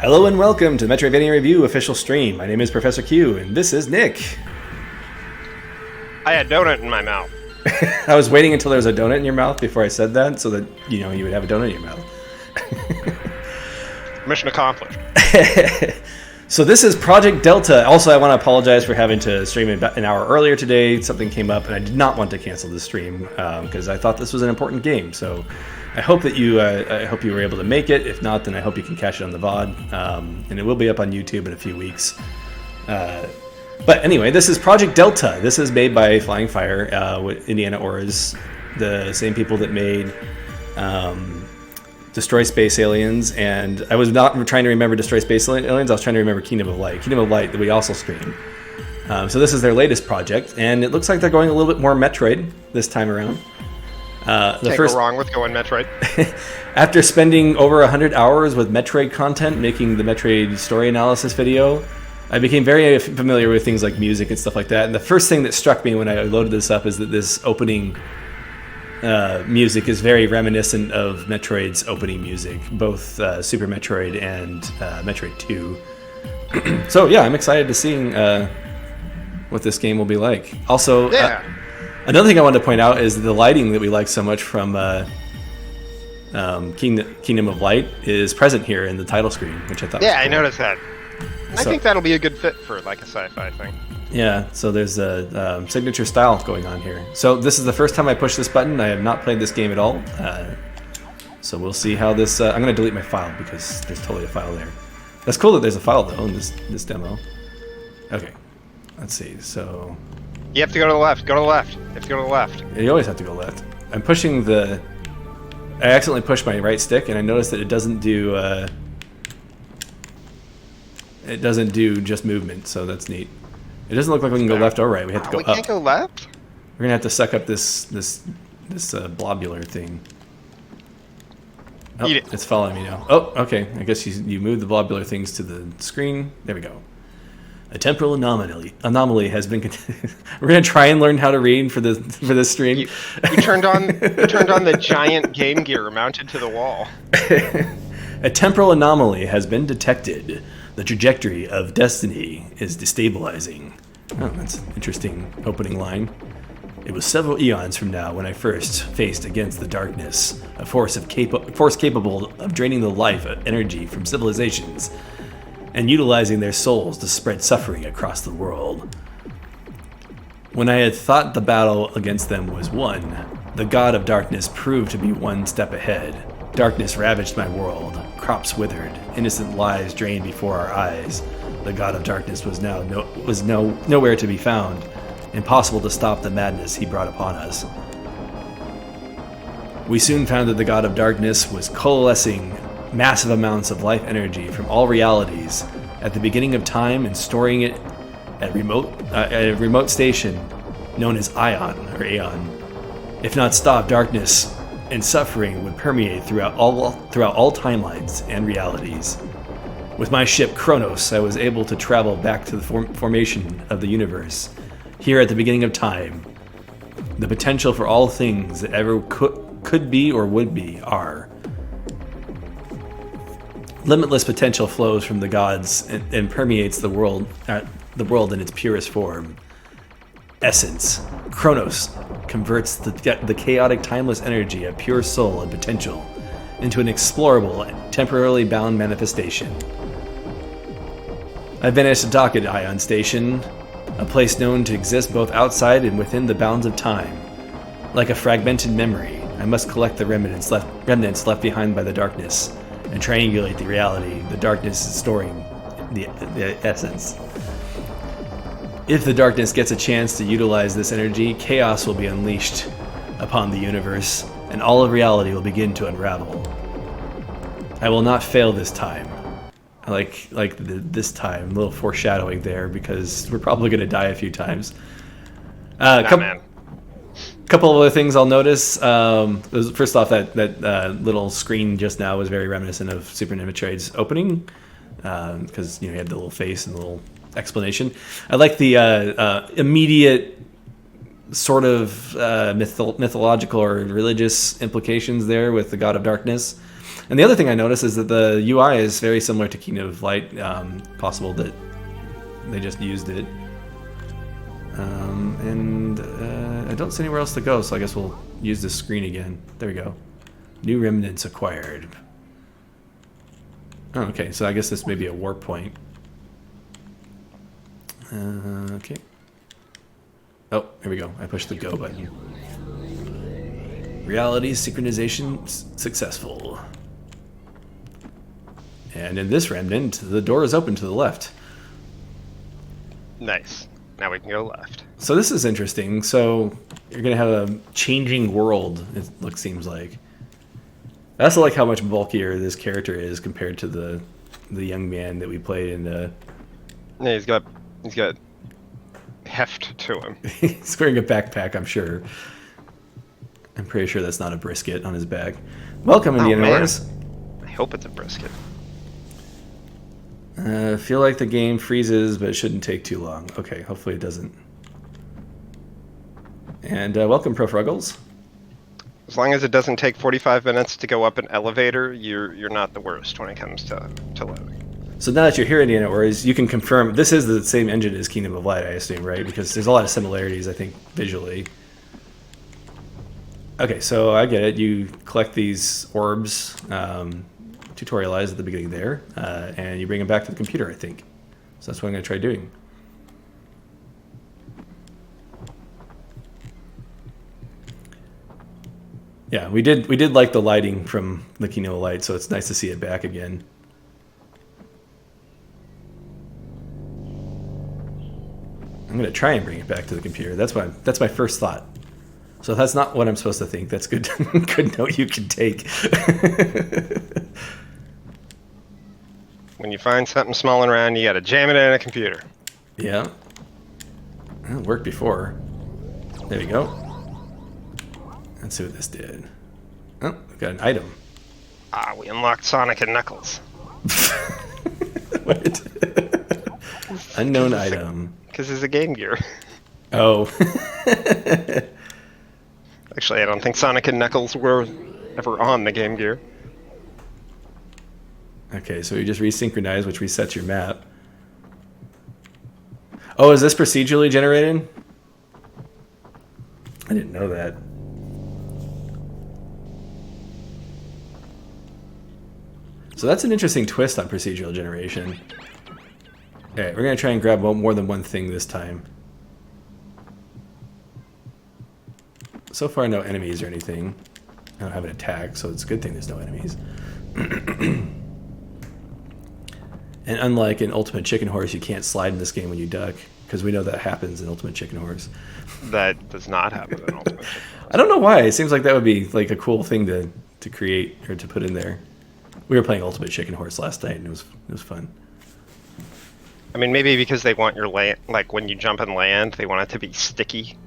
Hello and welcome to the Metroidvania Review official stream. My name is Professor Q, and this is Nick. I had donut in my mouth. I was waiting until there was a donut in your mouth before I said that, so that you would have a donut in your mouth. Mission accomplished. So this is Project Delta. Also, I want to apologize for having to stream an hour earlier today. Something came up, and I did not want to cancel the stream because I thought this was an important game. So I hope that you were able to make it. If not, then I hope you can catch it on the VOD, and it will be up on YouTube in a few weeks. But anyway, this is Project Delta. This is made by Flying Fire with Indiana Ores, the same people that made Destroy Space Aliens, and I was not trying to remember Destroy Space Aliens, I was trying to remember Kingdom of Light. Kingdom of Light that we also streamed. So this is their latest project, and it looks like they're going a little bit more Metroid this time around. Can't go wrong with going Metroid. After spending over 100 hours with Metroid content, making the Metroid story analysis video, I became very familiar with things like music and stuff like that. And the first thing that struck me when I loaded this up is that this opening music is very reminiscent of Metroid's opening music, both Super Metroid and Metroid 2. So yeah, I'm excited to see what this game will be like. Also, another thing I wanted to point out is the lighting that we like so much from Kingdom of Light is present here in the title screen, which I thought was cool. I noticed that. I think that'll be a good fit for like a sci-fi thing. Yeah, so there's a signature style going on here. So this is the first time I push this button. I have not played this game at all. So we'll see how this... I'm going to delete my file because there's totally a file there. That's cool that there's a file, though, in this demo. Okay, let's see. So... You have to go to the left. Go to the left. You have to go to the left. You always have to go left. I'm pushing the... I accidentally pushed my right stick, and I noticed that it doesn't do... It doesn't do just movement, so that's neat. It doesn't look like we can go left or right. We have to go up. We can't go left? We're gonna have to suck up this blobular thing. Oh, Eat it. It's following me now. Oh, okay. I guess you move the blobular things to the screen. There we go. A temporal anomaly has been. We're gonna try and learn how to read for this stream. You turned on the giant Game Gear mounted to the wall. A temporal anomaly has been detected. The trajectory of destiny is destabilizing. Oh, that's an interesting opening line. It was several eons from now when I first faced against the darkness, a force capable of draining the life energy from civilizations and utilizing their souls to spread suffering across the world. When I had thought the battle against them was won, the god of darkness proved to be one step ahead. Darkness ravaged my world. Crops withered, innocent lives drained before our eyes. The god of darkness was nowhere to be found. Impossible to stop the madness he brought upon us. We soon found that the god of darkness was coalescing massive amounts of life energy from all realities at the beginning of time and storing it at a remote station known as Aeon. If not stopped, darkness and suffering would permeate throughout all timelines and realities. With my ship Kronos, I was able to travel back to the formation of the universe. Here at the beginning of time, the potential for all things that ever could be or would be are. Limitless potential flows from the gods and permeates the world in its purest form. Essence. Kronos converts the chaotic, timeless energy of pure soul and potential into an explorable, temporarily bound manifestation. I've been at Docket Ion Station, a place known to exist both outside and within the bounds of time. Like a fragmented memory, I must collect the remnants left behind by the darkness and triangulate the reality the darkness is storing the essence. If the darkness gets a chance to utilize this energy, chaos will be unleashed upon the universe, and all of reality will begin to unravel. I will not fail this time. I like this time, a little foreshadowing there, because we're probably going to die a few times. Couple of other things I'll notice. First off, that little screen just now was very reminiscent of Super Metroid's opening, because you had the little face and the little explanation. I like the immediate sort of mythological or religious implications there with the God of Darkness. And the other thing I noticed is that the UI is very similar to Kingdom of Light. Possible that they just used it. And I don't see anywhere else to go, so I guess we'll use this screen again. There we go. New remnants acquired. Oh, okay, so I guess this may be a warp point. Okay. Oh, here we go. I pushed the go button. Reality synchronization successful. And in this remnant, the door is open to the left. Nice. Now we can go left. So this is interesting. So you're going to have a changing world, it seems like. I also like how much bulkier this character is compared to the young man that we played in the... Yeah, he's got heft to him. He's wearing a backpack, I'm sure. I'm pretty sure that's not a brisket on his back. Welcome, Indiana Wars. I hope it's a brisket. Feel like the game freezes, but it shouldn't take too long. Okay, hopefully it doesn't. And welcome, Pro Fruggles. As long as it doesn't take 45 minutes to go up an elevator, you're not the worst when it comes to loading. So now that you're here, Indiana Wars, you can confirm this is the same engine as Kingdom of Light, I assume, right? Because there's a lot of similarities, I think, visually. Okay, so I get it. You collect these orbs, tutorialized at the beginning there, and you bring them back to the computer, I think. So that's what I'm going to try doing. Yeah, we did like the lighting from the Kingdom of Light, so it's nice to see it back again. I'm going to try and bring it back to the computer. That's my first thought. So if that's not what I'm supposed to think, that's good. Good note you can take. When you find something small and round, you got to jam it in a computer. Yeah. It worked before. There we go. Let's see what this did. Oh, we've got an item. Ah, we unlocked Sonic and Knuckles. What? Unknown item. Because it's a Game Gear. Oh. Actually, I don't think Sonic and Knuckles were ever on the Game Gear. Okay, so you just resynchronize, which resets your map. Oh, is this procedurally generated? I didn't know that. So that's an interesting twist on procedural generation. Alright, we're going to try and grab more than one thing this time. So far, no enemies or anything. I don't have an attack, so it's a good thing there's no enemies. And unlike in Ultimate Chicken Horse, you can't slide in this game when you duck, because we know that happens in Ultimate Chicken Horse. That does not happen in Ultimate Chicken Horse. I don't know why. It seems like that would be like a cool thing to create or to put in there. We were playing Ultimate Chicken Horse last night, and it was fun. I mean, maybe because they want your land, like when you jump and land, they want it to be sticky.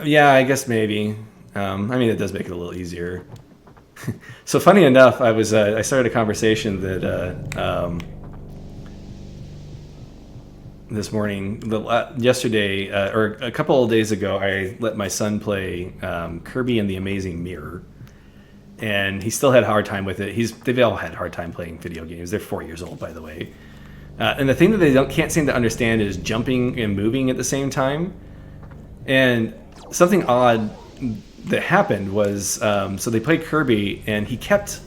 Yeah, I guess maybe. I mean, it does make it a little easier. So funny enough, I started a conversation that this morning, yesterday, or a couple of days ago, I let my son play Kirby and the Amazing Mirror, and he still had a hard time with it. They've all had a hard time playing video games. They're 4 years old, by the way. And the thing that they can't seem to understand is jumping and moving at the same time. And something odd that happened was, so they played Kirby, and he kept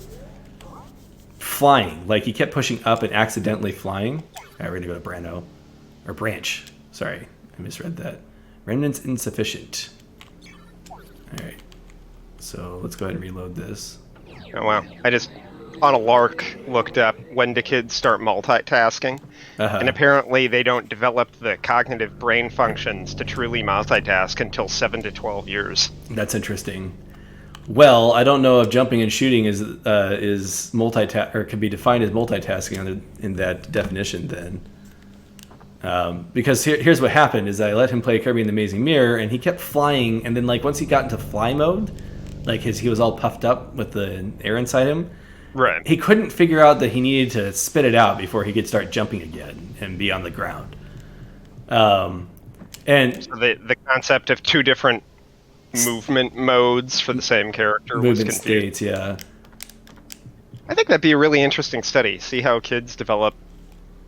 flying. Like, he kept pushing up and accidentally flying. All right, we're going to go to Brando. Or Branch. Sorry, I misread that. Remnants insufficient. All right. So let's go ahead and reload this. Oh, wow. I just, on a lark, looked up when do kids start multitasking. And apparently they don't develop the cognitive brain functions to truly multitask until 7 to 12 years. That's interesting. Well, I don't know if jumping and shooting is multitask or can be defined as multitasking in that definition then. Because here's what happened is I let him play Kirby and the Amazing Mirror, and he kept flying, and then like once he got into fly mode, like he was all puffed up with the air inside him. Right. He couldn't figure out that he needed to spit it out before he could start jumping again and be on the ground. And so the concept of two different movement modes for the same character was confusing. States, yeah. I think that'd be a really interesting study. See how kids develop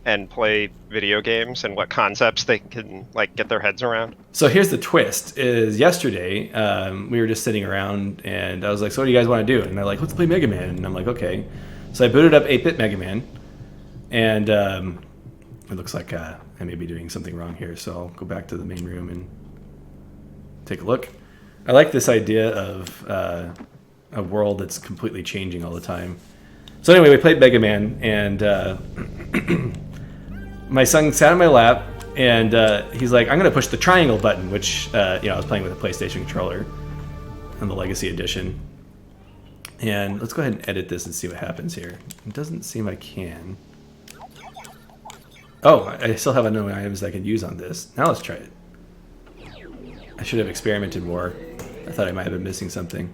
and play video games and what concepts they can like get their heads around. So here's the twist: is yesterday we were just sitting around, and I was like, "So what do you guys want to do?" And they're like, "Let's play Mega Man." And I'm like, "Okay." So I booted up 8-bit Mega Man, and it looks like I may be doing something wrong here. So I'll go back to the main room and take a look. I like this idea of a world that's completely changing all the time. So anyway, we played Mega Man, and my son sat on my lap, and he's like, "I'm going to push the triangle button," which I was playing with a PlayStation controller on the Legacy Edition. And let's go ahead and edit this and see what happens here. It doesn't seem I can. Oh, I still have unknown items I could use on this. Now let's try it. I should have experimented more. I thought I might have been missing something.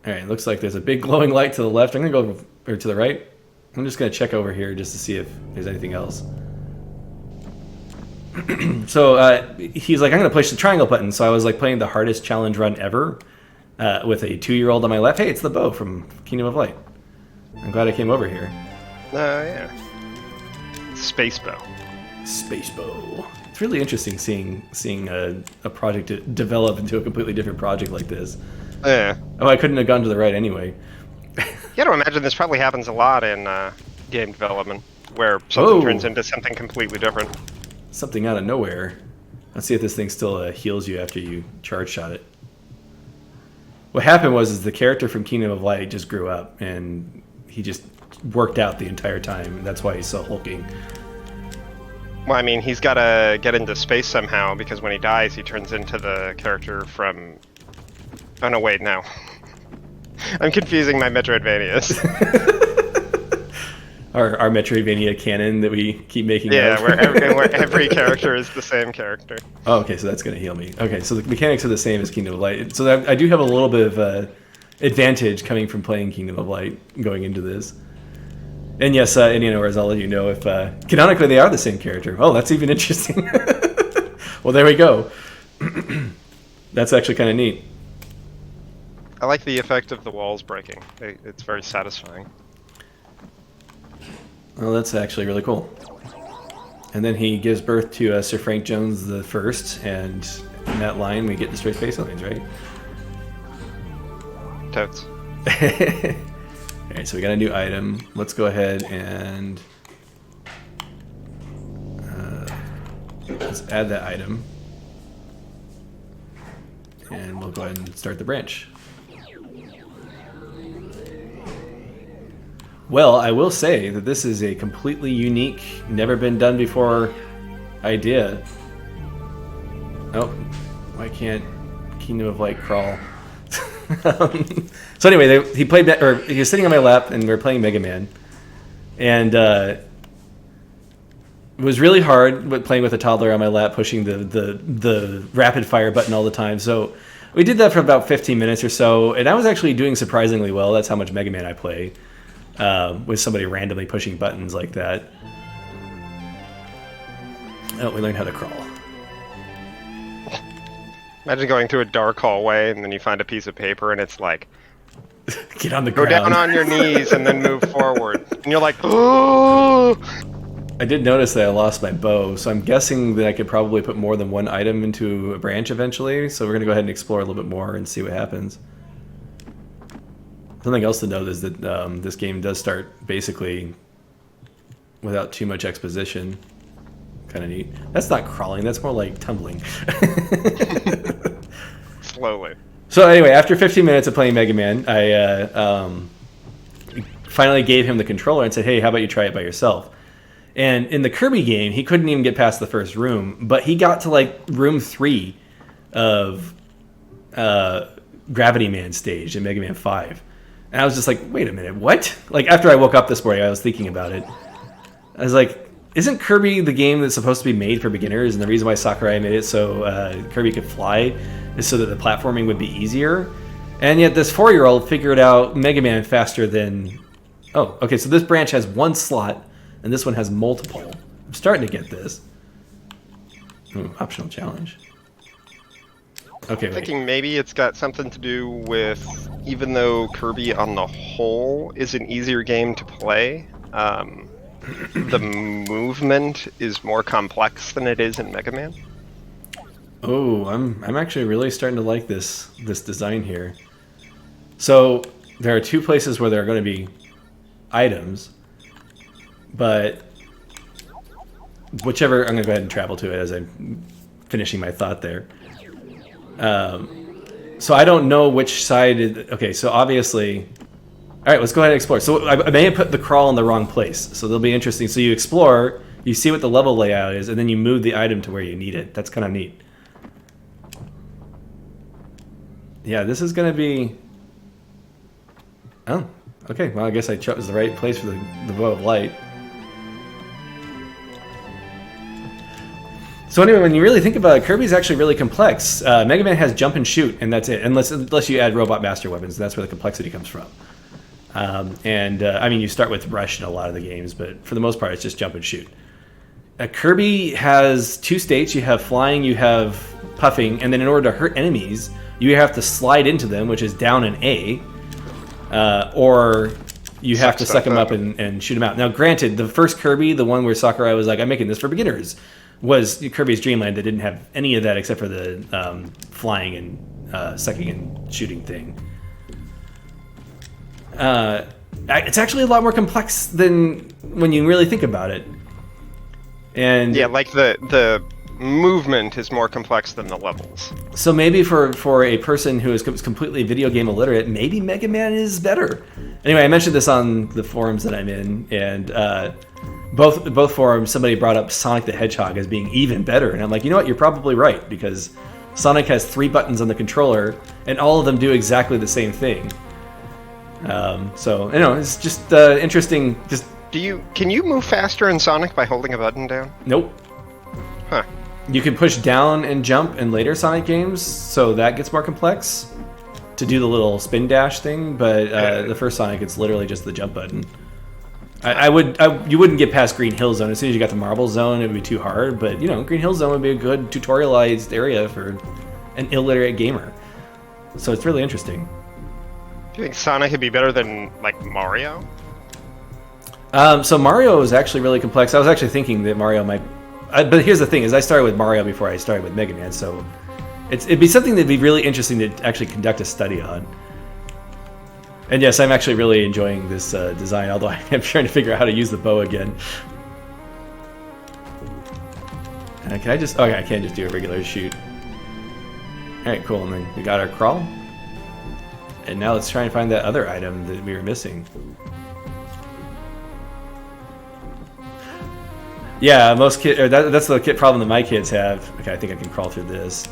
Alright, looks like there's a big glowing light to the left. I'm going to go over to the right. I'm just going to check over here just to see if there's anything else. So he's like, "I'm going to push the triangle button." So I was like playing the hardest challenge run ever with a 2-year-old on my left. Hey, it's the bow from Kingdom of Light. I'm glad I came over here. Yeah. Space bow. Space bow. It's really interesting seeing a project develop into a completely different project like this. Yeah. Oh, I couldn't have gone to the right anyway. You gotta imagine this probably happens a lot in game development, where something turns into something completely different. Something out of nowhere. Let's see if this thing still heals you after you charge shot it. What happened was the character from Kingdom of Light just grew up, and he just worked out the entire time. And that's why he's so hulking. Well, I mean, he's gotta get into space somehow, because when he dies, he turns into the character from... Oh no, wait, no. I'm confusing my Metroidvanias. our Metroidvania canon that we keep making. Yeah, where every character is the same character. Oh, okay, so that's going to heal me. Okay, so the mechanics are the same as Kingdom of Light. So I do have a little bit of advantage coming from playing Kingdom of Light going into this. And yes, Indiana Wars, I'll let you know if canonically they are the same character. Oh, that's even interesting. Well, there we go. That's actually kind of neat. I like the effect of the walls breaking. It's very satisfying. Well, that's actually really cool. And then he gives birth to Sir Frank Jones the First, and in that line we get the straight face lines, right? Totes. Alright, so we got a new item. Let's go ahead and let's add that item. And we'll go ahead and start the branch. Well, I will say that this is a completely unique, never been done before idea. Oh, why can't Kingdom of Light crawl? So anyway, he was sitting on my lap, and we were playing Mega Man, and it was really hard playing with a toddler on my lap, pushing the rapid fire button all the time. So we did that for about 15 minutes or so, and I was actually doing surprisingly well. That's how much Mega Man I play. With somebody randomly pushing buttons like that. Oh, we learned how to crawl. Imagine going through a dark hallway and then you find a piece of paper and it's like, get on the go ground. down on your knees and then move forward. And you're like, oh! I did notice that I lost my bow, so I'm guessing that I could probably put more than one item into a branch eventually. So we're going to go ahead and explore a little bit more and see what happens. Something else to note is that this game does start basically without too much exposition. Kind of neat. That's not crawling, that's more like tumbling. Slowly. So anyway, after 15 minutes of playing Mega Man, I finally gave him the controller and said, "Hey, how about you try it by yourself?" And in the Kirby game, he couldn't even get past the first room, but he got to like room 3 of Gravity Man stage in Mega Man 5. And I was just like, wait a minute, what? Like, after I woke up this morning, I was thinking about it. I was like, isn't Kirby the game that's supposed to be made for beginners? And the reason why Sakurai made it so Kirby could fly is so that the platforming would be easier. And yet this 4-year-old figured out Mega Man faster than... Oh, okay, so this branch has one slot, and this one has multiple. I'm starting to get this. Optional challenge. Okay, I'm thinking maybe it's got something to do with, even though Kirby on the whole is an easier game to play, the movement is more complex than it is in Mega Man. Oh, I'm actually really starting to like this design here. So there are two places where there are going to be items, but whichever, I'm going to go ahead and travel to it as I'm finishing my thought there. So I don't know which side. Okay, so obviously, all right, let's go ahead and explore. So I may have put the crawl in the wrong place, so they'll be interesting. So you explore, you see what the level layout is, and then you move the item to where you need it. That's kind of neat. Yeah, this is going to be... Oh, okay. Well, I guess I chose the right place for the bow of light. So anyway, when you really think about it, Kirby's actually really complex. Mega Man has jump and shoot, and that's it. Unless you add Robot Master Weapons, that's where the complexity comes from. I mean, you start with Rush in a lot of the games, but for the most part, it's just jump and shoot. Kirby has two states. You have flying, you have puffing, and then in order to hurt enemies, you have to slide into them, which is down an A, or you have to suck them up and shoot them out. Now, granted, the first Kirby, the one where Sakurai was like, I'm making this for beginners, was Kirby's Dream Land that didn't have any of that except for the flying and sucking and shooting thing. It's actually a lot more complex than when you really think about it. And yeah, like the movement is more complex than the levels. So maybe for a person who is completely video game illiterate, maybe Mega Man is better. Anyway, I mentioned this on the forums that I'm in, and both forums, somebody brought up Sonic the Hedgehog as being even better, and I'm like, you know what, you're probably right, because Sonic has 3 buttons on the controller, and all of them do exactly the same thing. So, you know, it's just interesting. Just can you move faster in Sonic by holding a button down? Nope. Huh. You can push down and jump in later Sonic games, so that gets more complex to do the little spin dash thing, but the first Sonic, it's literally just the jump button. You wouldn't get past Green Hill Zone. As soon as you got the Marble Zone, it would be too hard, but, you know, Green Hill Zone would be a good tutorialized area for an illiterate gamer. So it's really interesting. Do you think Sonic would be better than, like, Mario? So Mario is actually really complex. I was actually thinking that Mario might... but here's the thing, is I started with Mario before I started with Mega Man, so it'd be something that'd be really interesting to actually conduct a study on. And yes, I'm actually really enjoying this design, although I'm trying to figure out how to use the bow again. Can I just... Okay, I can't just do a regular shoot. Alright, cool, and then we got our crawl. And now let's try and find that other item that we were missing. Yeah, most kids... That's the problem that my kids have. Okay, I think I can crawl through this.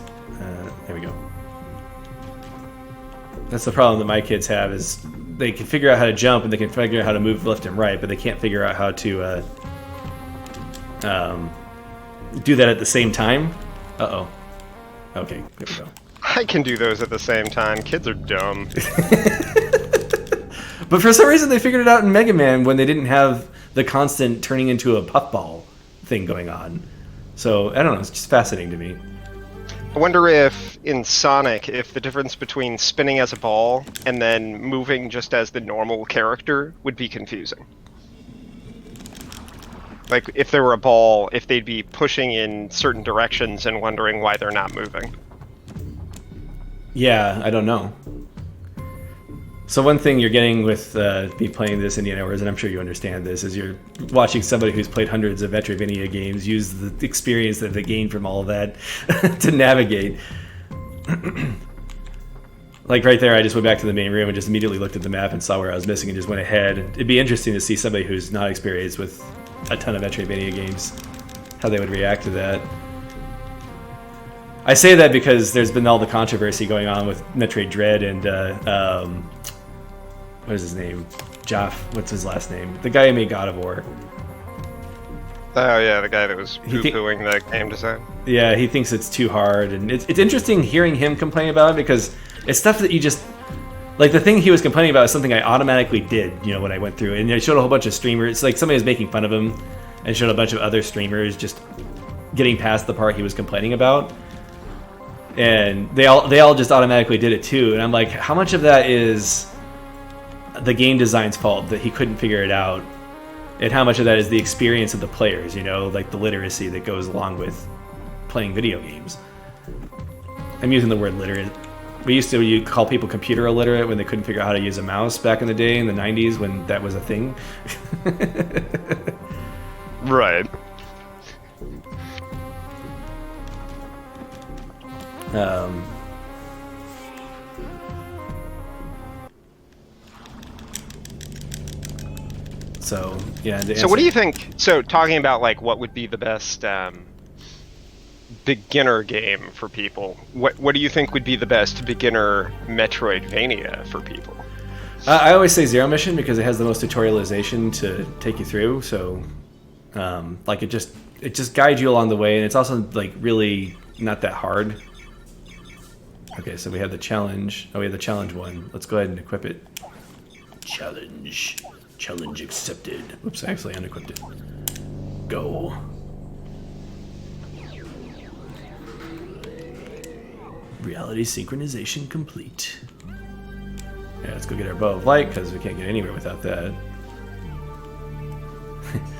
There we go. That's the problem that my kids have, is they can figure out how to jump and they can figure out how to move left and right, but they can't figure out how to do that at the same time. Uh-oh. Okay, there we go. I can do those at the same time. Kids are dumb. But for some reason they figured it out in Mega Man when they didn't have the constant turning into a puffball thing going on. So, I don't know, it's just fascinating to me. I wonder if, in Sonic, if the difference between spinning as a ball and then moving just as the normal character would be confusing. Like, if there were a ball, if they'd be pushing in certain directions and wondering why they're not moving. Yeah, I don't know. So one thing you're getting with me playing this Indiana Wars, and I'm sure you understand this, is you're watching somebody who's played hundreds of Metroidvania games use the experience that they gained from all of that to navigate. Like right there, I just went back to the main room and just immediately looked at the map and saw where I was missing and just went ahead. It'd be interesting to see somebody who's not experienced with a ton of Metroidvania games, how they would react to that. I say that because there's been all the controversy going on with Metroid Dread and what is his name? Joff. What's his last name? The guy who made God of War. Oh yeah, the guy that was poo-pooing the game design. Yeah, he thinks it's too hard, and it's interesting hearing him complain about it because it's stuff that you just... Like, the thing he was complaining about is something I automatically did, you know, when I went through. And I showed a whole bunch of streamers. It's like somebody was making fun of him and showed a bunch of other streamers just getting past the part he was complaining about. and they all just automatically did it too. And I'm like, how much of that is the game design's fault that he couldn't figure it out, and how much of that is the experience of the players? You know, like the literacy that goes along with playing video games. I'm using the word literate. We used to call people computer illiterate when they couldn't figure out how to use a mouse back in the day in the 90s when that was a thing. Right. So, yeah. So what do you think? So talking about like what would be the best beginner game for people, what do you think would be the best beginner Metroidvania for people? I always say Zero Mission because it has the most tutorialization to take you through. So, like it just guides you along the way, and it's also like really not that hard. Okay, so we have the challenge. Oh, we have the challenge one. Let's go ahead and equip it. Challenge accepted. Oops, I actually unequipped it. Go. Reality synchronization complete. Yeah, let's go get our bow of light because we can't get anywhere without that.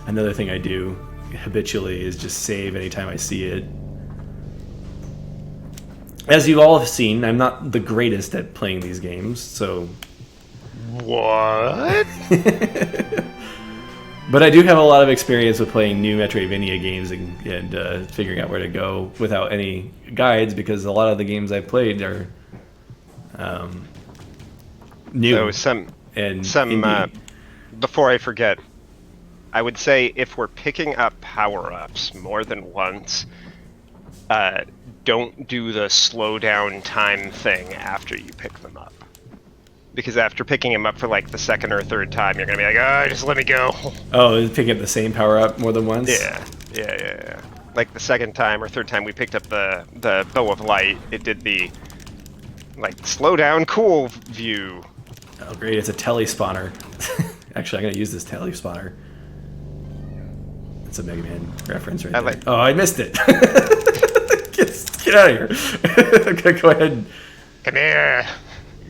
Another thing I do habitually is just save anytime I see it. As you all have seen, I'm not the greatest at playing these games, so... What? But I do have a lot of experience with playing new Metroidvania games and figuring out where to go without any guides, because a lot of the games I've played are new. So indie. Before I forget, I would say if we're picking up power-ups more than once, don't do the slow down time thing after you pick them up. Because after picking him up for like the second or third time, you're gonna be like, oh, just let me go. Oh, picking up the same power up more than once? Yeah. Like the second time or third time we picked up the bow of light, it did the like slow down cool view. Oh great, it's a tele spawner. Actually, I'm gonna use this tele spawner. It's a Mega Man reference right there. Oh, I missed it. Get out of here. Okay, go ahead. Come here.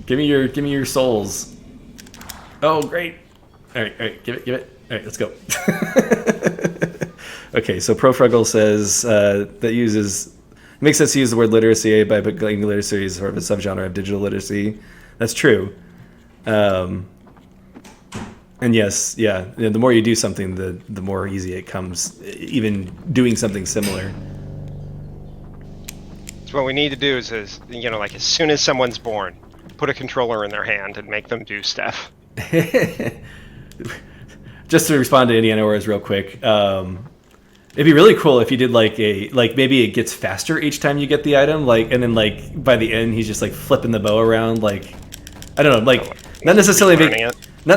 Give me your souls. Oh, great. All right, give it. All right, let's go. Okay, so Profruggle says that makes sense to use the word literacy by putting literacy as sort of a subgenre of digital literacy. That's true. And yes, yeah, the more you do something, the more easy it comes, even doing something similar. So what we need to do is like as soon as someone's born, put a controller in their hand and make them do stuff. Just to respond to Indiana Wars real quick, it'd be really cool if you did like maybe it gets faster each time you get the item, and then by the end he's just like flipping the bow around, I don't know, not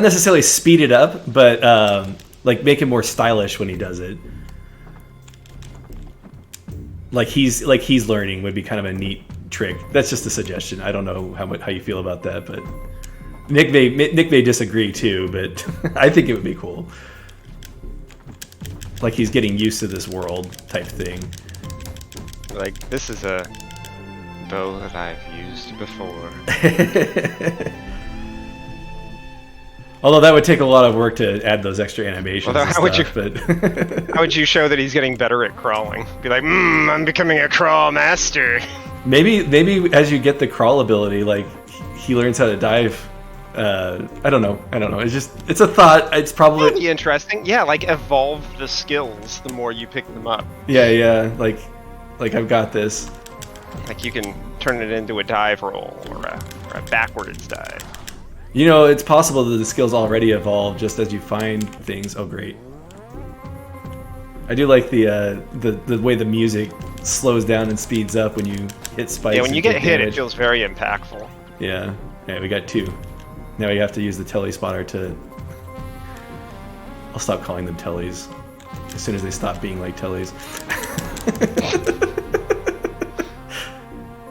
necessarily speed it up, but make it more stylish when he does it. Like he's learning would be kind of a neat trick. That's just a suggestion. I don't know how you feel about that, but Nick may disagree too, but I think it would be cool. Like he's getting used to this world type thing. Like, this is a bow that I've used before. Although that would take a lot of work to add those extra animations. Although how would you show that he's getting better at crawling? Be like, I'm becoming a crawl master. Maybe as you get the crawl ability, he learns how to dive. I don't know. It's a thought. It's probably that'd be interesting. Yeah, evolve the skills the more you pick them up. Yeah. Like I've got this. Like you can turn it into a dive roll or a backwards dive. It's possible that the skills already evolve just as you find things. Oh, great. I do like the way the music slows down and speeds up when you hit spikes. Yeah, when you get hit, damage. it feels very impactful. Yeah, we got 2. Now you have to use the tele spawner to... I'll stop calling them teles as soon as they stop being like teles.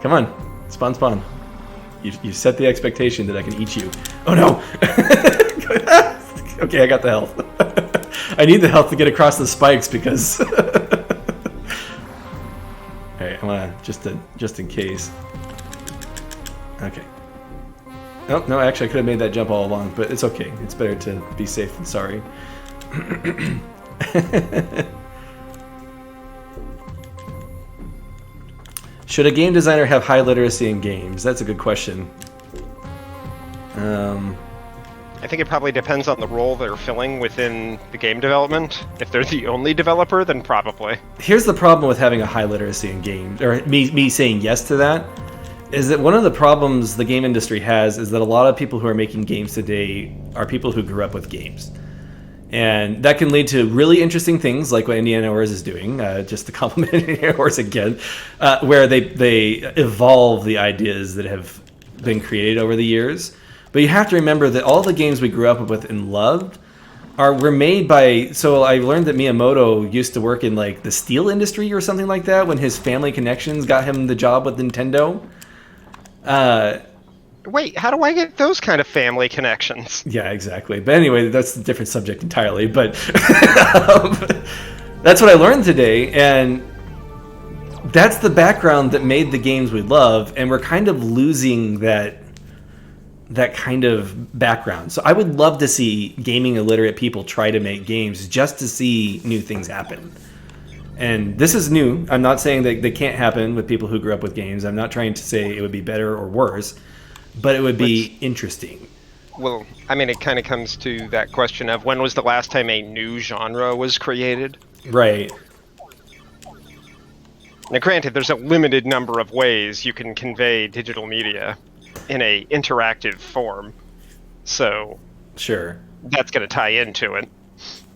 Come on, spawn. You set the expectation that I can eat you. Oh no! Okay, I got the health. I need the health to get across the spikes because... All right, I want to just in case. Okay. Oh no, actually I could have made that jump all along, but it's okay. It's better to be safe than sorry. Should a game designer have high literacy in games? That's a good question. I think it probably depends on the role they're filling within the game development. If they're the only developer, then probably. Here's the problem with having a high literacy in games, or me saying yes to that, is that one of the problems the game industry has is that a lot of people who are making games today are people who grew up with games. And that can lead to really interesting things like what Indiana Ors is doing, just to compliment Indiana Ors again, where they evolve the ideas that have been created over the years. But you have to remember that all the games we grew up with and loved were made by... So I learned that Miyamoto used to work in like the steel industry or something like that when his family connections got him the job with Nintendo. Wait, how do I get those kind of family connections? Yeah, exactly. But anyway, that's a different subject entirely. But that's what I learned today, and that's the background that made the games we love, and we're kind of losing that kind of background. So I would love to see gaming illiterate people try to make games just to see new things happen. And this is new. I'm not saying that they can't happen with people who grew up with games. I'm not trying to say it would be better or worse, but it would be interesting. Well, I mean, it kind of comes to that question of when was the last time a new genre was created? Right. Now, granted, there's a limited number of ways you can convey digital media in a interactive form, so sure, that's going to tie into it.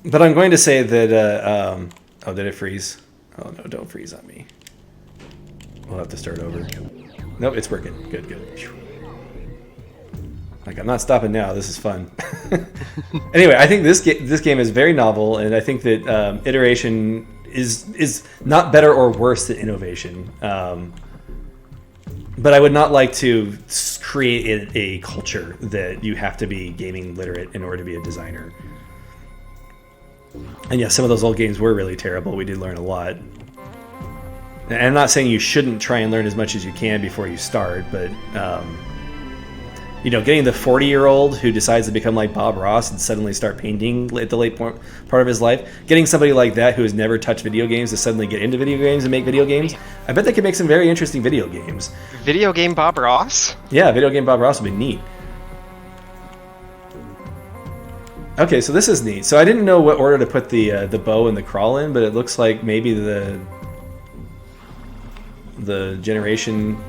But I'm going to say that oh, did it freeze? Oh no, don't freeze on me. We'll have to start over. Nope, it's working. Good. Like, I'm not stopping now. This is fun. Anyway, I think this game is very novel, and I think that iteration is not better or worse than innovation. But I would not like to create a culture that you have to be gaming literate in order to be a designer. And yeah, some of those old games were really terrible. We did learn a lot. And I'm not saying you shouldn't try and learn as much as you can before you start, but getting the 40-year-old who decides to become like Bob Ross and suddenly start painting at the late part of his life, getting somebody like that who has never touched video games to suddenly get into video games and make video games, I bet they could make some very interesting video games. Video game Bob Ross? Yeah, video game Bob Ross would be neat. Okay, so this is neat. So I didn't know what order to put the bow and the crawl in, but it looks like maybe the generation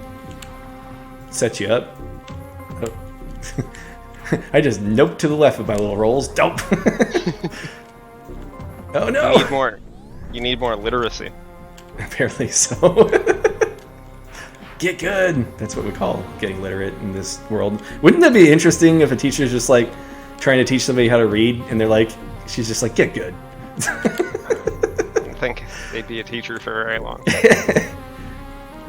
sets you up. Oh. I just nope to the left with my little rolls. Dope. Oh no! You need more literacy. Apparently so. Get good. That's what we call getting literate in this world. Wouldn't that be interesting if a teacher's just like trying to teach somebody how to read, and she's just like, get good. I don't think they'd be a teacher for very long.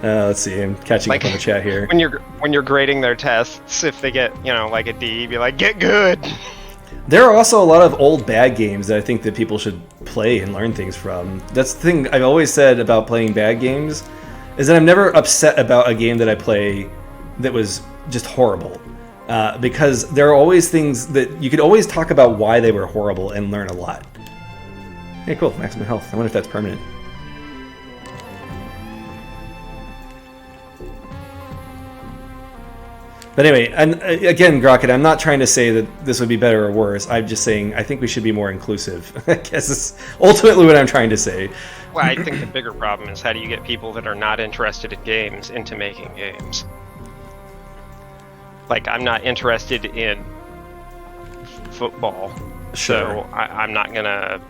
Let's see. I'm catching up on the chat here. When you're grading their tests, if they get like a D, be like, get good. There are also a lot of old bad games that I think that people should play and learn things from. That's the thing I've always said about playing bad games, is that I'm never upset about a game that I play that was just horrible. Because there are always things that you could always talk about why they were horrible and learn a lot. Hey, cool. Maximum health. I wonder if that's permanent. But anyway, and again, Grocket, I'm not trying to say that this would be better or worse. I'm just saying I think we should be more inclusive. I guess that's ultimately what I'm trying to say. Well, I think the bigger problem is how do you get people that are not interested in games into making games? Like, I'm not interested in football, sure. So I'm not going to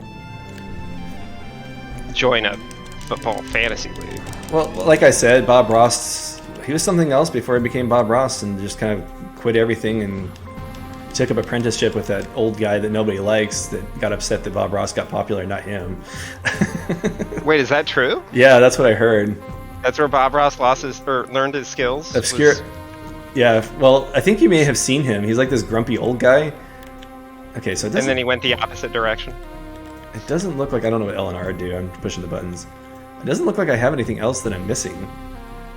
join a football fantasy league. Well, like I said, Bob Ross, he was something else before he became Bob Ross and just kind of quit everything and took up apprenticeship with that old guy that nobody likes that got upset that Bob Ross got popular, not him. Wait, is that true? Yeah, that's what I heard. That's where Bob Ross learned his skills? Obscure. Yeah, well, I think you may have seen him. He's like this grumpy old guy. Okay, so it doesn't... And then he went the opposite direction. It doesn't look like... I don't know what L and R do. I'm pushing the buttons. It doesn't look like I have anything else that I'm missing.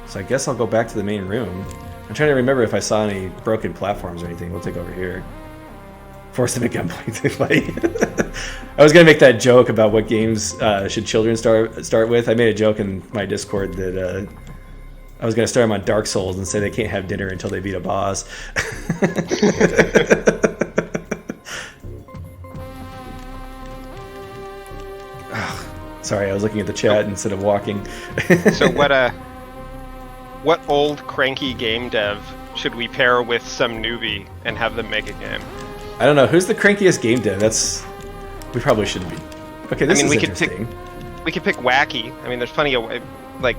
So I guess I'll go back to the main room. I'm trying to remember if I saw any broken platforms or anything. We'll take over here. Forced them at gunpoint to play. I was going to make that joke about what games should children start with. I made a joke in my Discord that I was going to start them on Dark Souls and say they can't have dinner until they beat a boss. Sorry, I was looking at the chat instead of walking. So what old cranky game dev should we pair with some newbie and have them make a game? I don't know. Who's the crankiest game dev? We probably shouldn't be. Okay, this is interesting. We could pick Wacky. I mean, there's plenty of, like,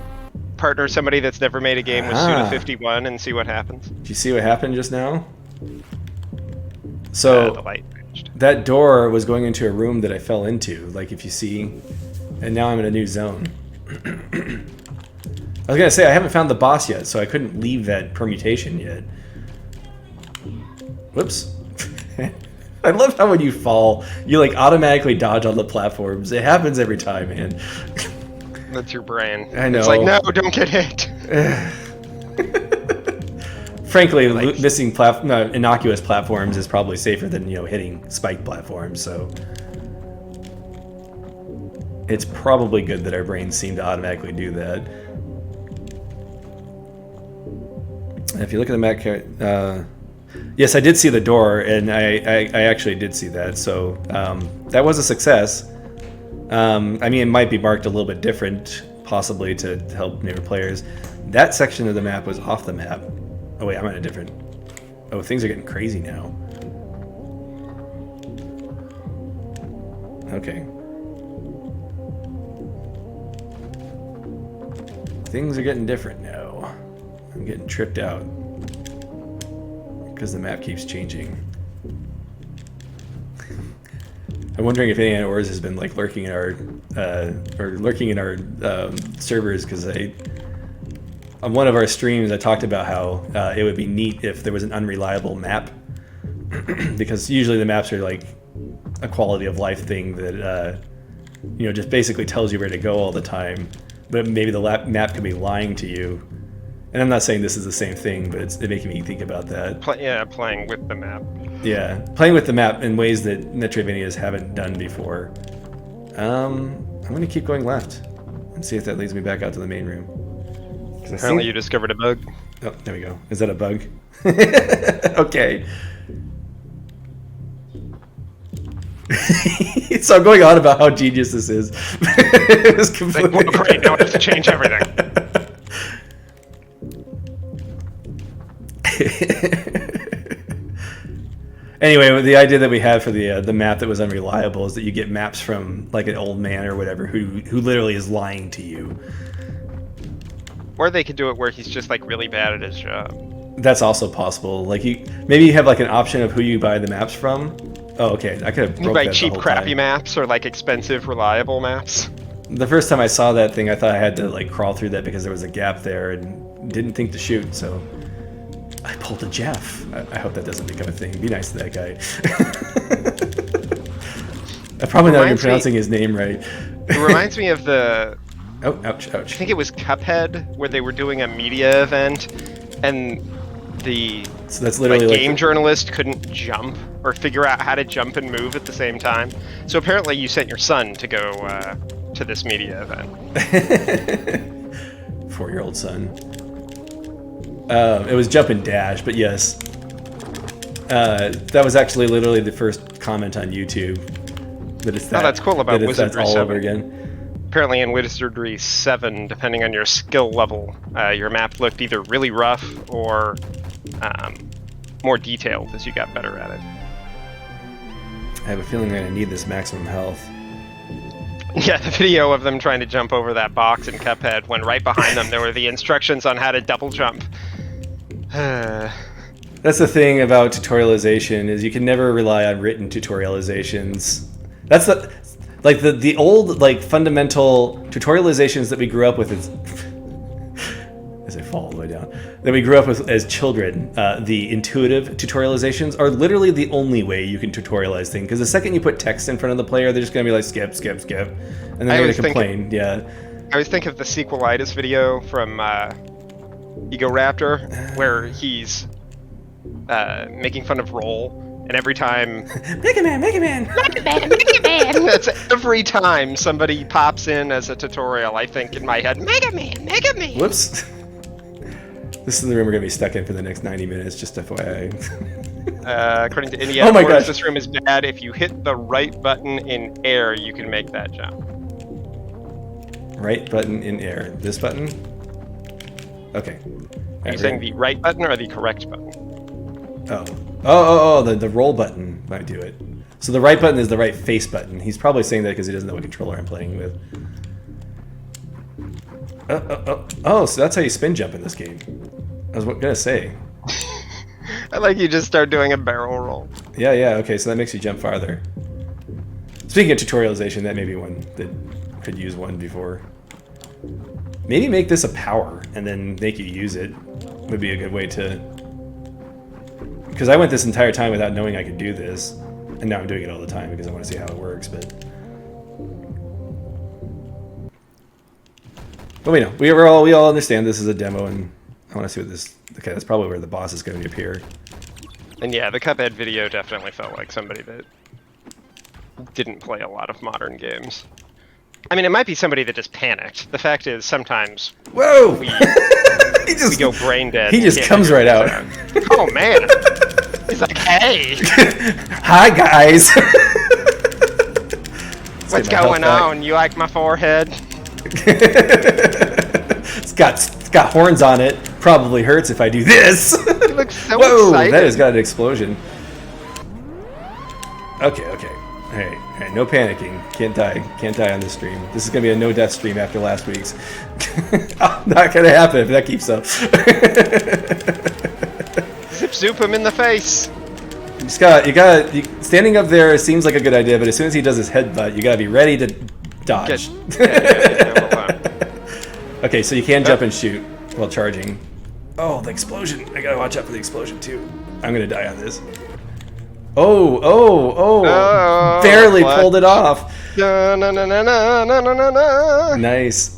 partner somebody that's never made a game with Suda51 and see what happens. Did you see what happened just now? So, the light changed. That door was going into a room that I fell into, like if you see, and now I'm in a new zone. I was going to say, I haven't found the boss yet, so I couldn't leave that permutation yet. Whoops. I love how when you fall, you like automatically dodge on the platforms. It happens every time, man. That's your brain. I know. It's like, no, don't get hit. Frankly, missing innocuous platforms is probably safer than, hitting spiked platforms, so it's probably good that our brains seem to automatically do that. If you look at the map, yes, I did see the door, and I actually did see that, so that was a success. I mean, it might be marked a little bit different, possibly to help newer players. That section of the map was off the map. Oh wait, I'm on a different... Oh, things are getting crazy now. Okay. Things are getting different now. I'm getting tripped out. Because the map keeps changing. I'm wondering if any of ours has been like lurking in our servers, because on one of our streams I talked about how it would be neat if there was an unreliable map, because usually the maps are like a quality of life thing that just basically tells you where to go all the time, but maybe the map could be lying to you. And I'm not saying this is the same thing, but it's making me think about that. Playing with the map. Yeah, playing with the map in ways that Metroidvanias haven't done before. I'm going to keep going left and see if that leads me back out to the main room. Apparently you discovered a bug. Oh, there we go. Is that a bug? Okay. So I'm going on about how genius this is. It was completely... Like, well, great, now I have to change everything. Anyway, the idea that we had for the map that was unreliable is that you get maps from like an old man or whatever who literally is lying to you. Or they could do it where he's just like really bad at his job. That's also possible. Like maybe you have like an option of who you buy the maps from. Oh, okay. I could have broke that the cheap, whole crappy time. Maps or like expensive, reliable maps. The first time I saw that thing, I thought I had to like crawl through that because there was a gap there and didn't think to shoot. So I pulled a Jeff. I hope that doesn't become a thing. Be nice to that guy. I'm probably not even pronouncing his name right. It reminds me of the... Oh, ouch, ouch. I think it was Cuphead, where they were doing a media event, and the so that's literally like game journalist couldn't jump or figure out how to jump and move at the same time. So apparently you sent your son to go to this media event. 4-year-old son. It was jump and dash, but yes. That was actually literally the first comment on YouTube. That it's that, that's cool about Wizardry all 7. Over again. Apparently in Wizardry 7, depending on your skill level, your map looked either really rough or more detailed as you got better at it. I have a feeling I'm going to need this maximum health. Yeah, the video of them trying to jump over that box in Cuphead, when right behind them there were the instructions on how to double jump. That's the thing about tutorialization, is you can never rely on written tutorializations. That's the old fundamental tutorializations that we grew up with as I fall all the way down, that we grew up with as children. The intuitive tutorializations are literally the only way you can tutorialize things, because the second you put text in front of the player, they're just going to be like skip, skip, skip, and then they're going to complain. Yeah. I always think of the sequelitis video from Ego Raptor, where he's making fun of Roll, and every time Mega Man, Mega Man. that's every time somebody pops in as a tutorial, I think in my head, Mega Man, Mega Man. Whoops. This is the room we're gonna be stuck in for the next 90 minutes. Just FYI. According to Indiana, Oh my gosh. this room is bad. If you hit the right button in air, you can make that jump. Right button in air. This button? Okay. Are you saying the right button or the correct button? The roll button might do it. So the right button is the right face button. He's probably saying that because he doesn't know what controller I'm playing with. Oh, so that's how you spin jump in this game. I was gonna say. I like you just start doing a barrel roll. Yeah, okay, so that makes you jump farther. Speaking of tutorialization, that may be one that could use one before. Maybe make this a power and then make you use it would be a good way to... Because I went this entire time without knowing I could do this, and now I'm doing it all the time because I want to see how it works, but we all understand this is a demo, and I want to see what this... Okay, that's probably where the boss is going to appear. And yeah, the Cuphead video definitely felt like somebody that didn't play a lot of modern games. I mean, it might be somebody that just panicked. The fact is, sometimes Whoa! we go brain dead. He just comes right out. Oh man! He's like, hey! Hi guys! What's going on? You like my forehead? It's got horns on it. Probably hurts if I do this. He looks so Whoa! excited. That has got an explosion. Okay. Hey, no panicking. Can't die on this stream. This is gonna be a no-death stream after last week's. Not gonna happen if that keeps up. Zoop him in the face. Scott, standing up there seems like a good idea, but as soon as he does his headbutt, you gotta be ready to dodge. Okay, so you can jump and shoot while charging. Oh, the explosion! I gotta watch out for the explosion too. I'm gonna die on this. Oh! Barely pulled it off. Nice.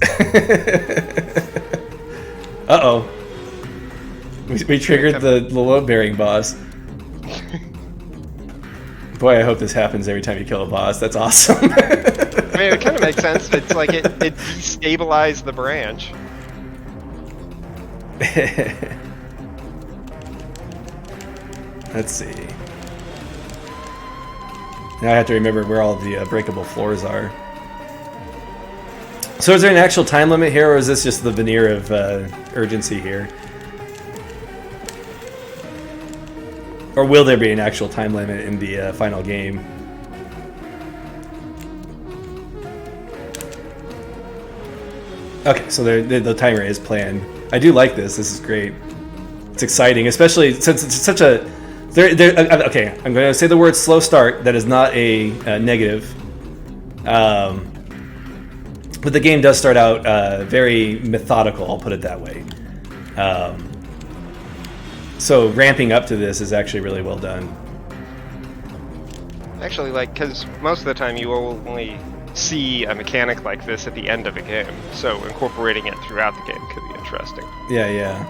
Uh-oh. We triggered the load-bearing boss. Boy, I hope this happens every time you kill a boss. That's awesome. I mean, it kind of makes sense. It's like it destabilized the branch. Let's see. Now I have to remember where all the breakable floors are. So is there an actual time limit here, or is this just the veneer of urgency here? Or will there be an actual time limit in the final game? Okay, so the timer is planned. I do like this. This is great. It's exciting, especially since it's such a... okay, I'm going to say the word slow start. That is not a negative. But the game does start out very methodical, I'll put it that way. So ramping up to this is actually really well done. Actually, because most of the time you only see a mechanic like this at the end of a game, so incorporating it throughout the game could be interesting. Yeah.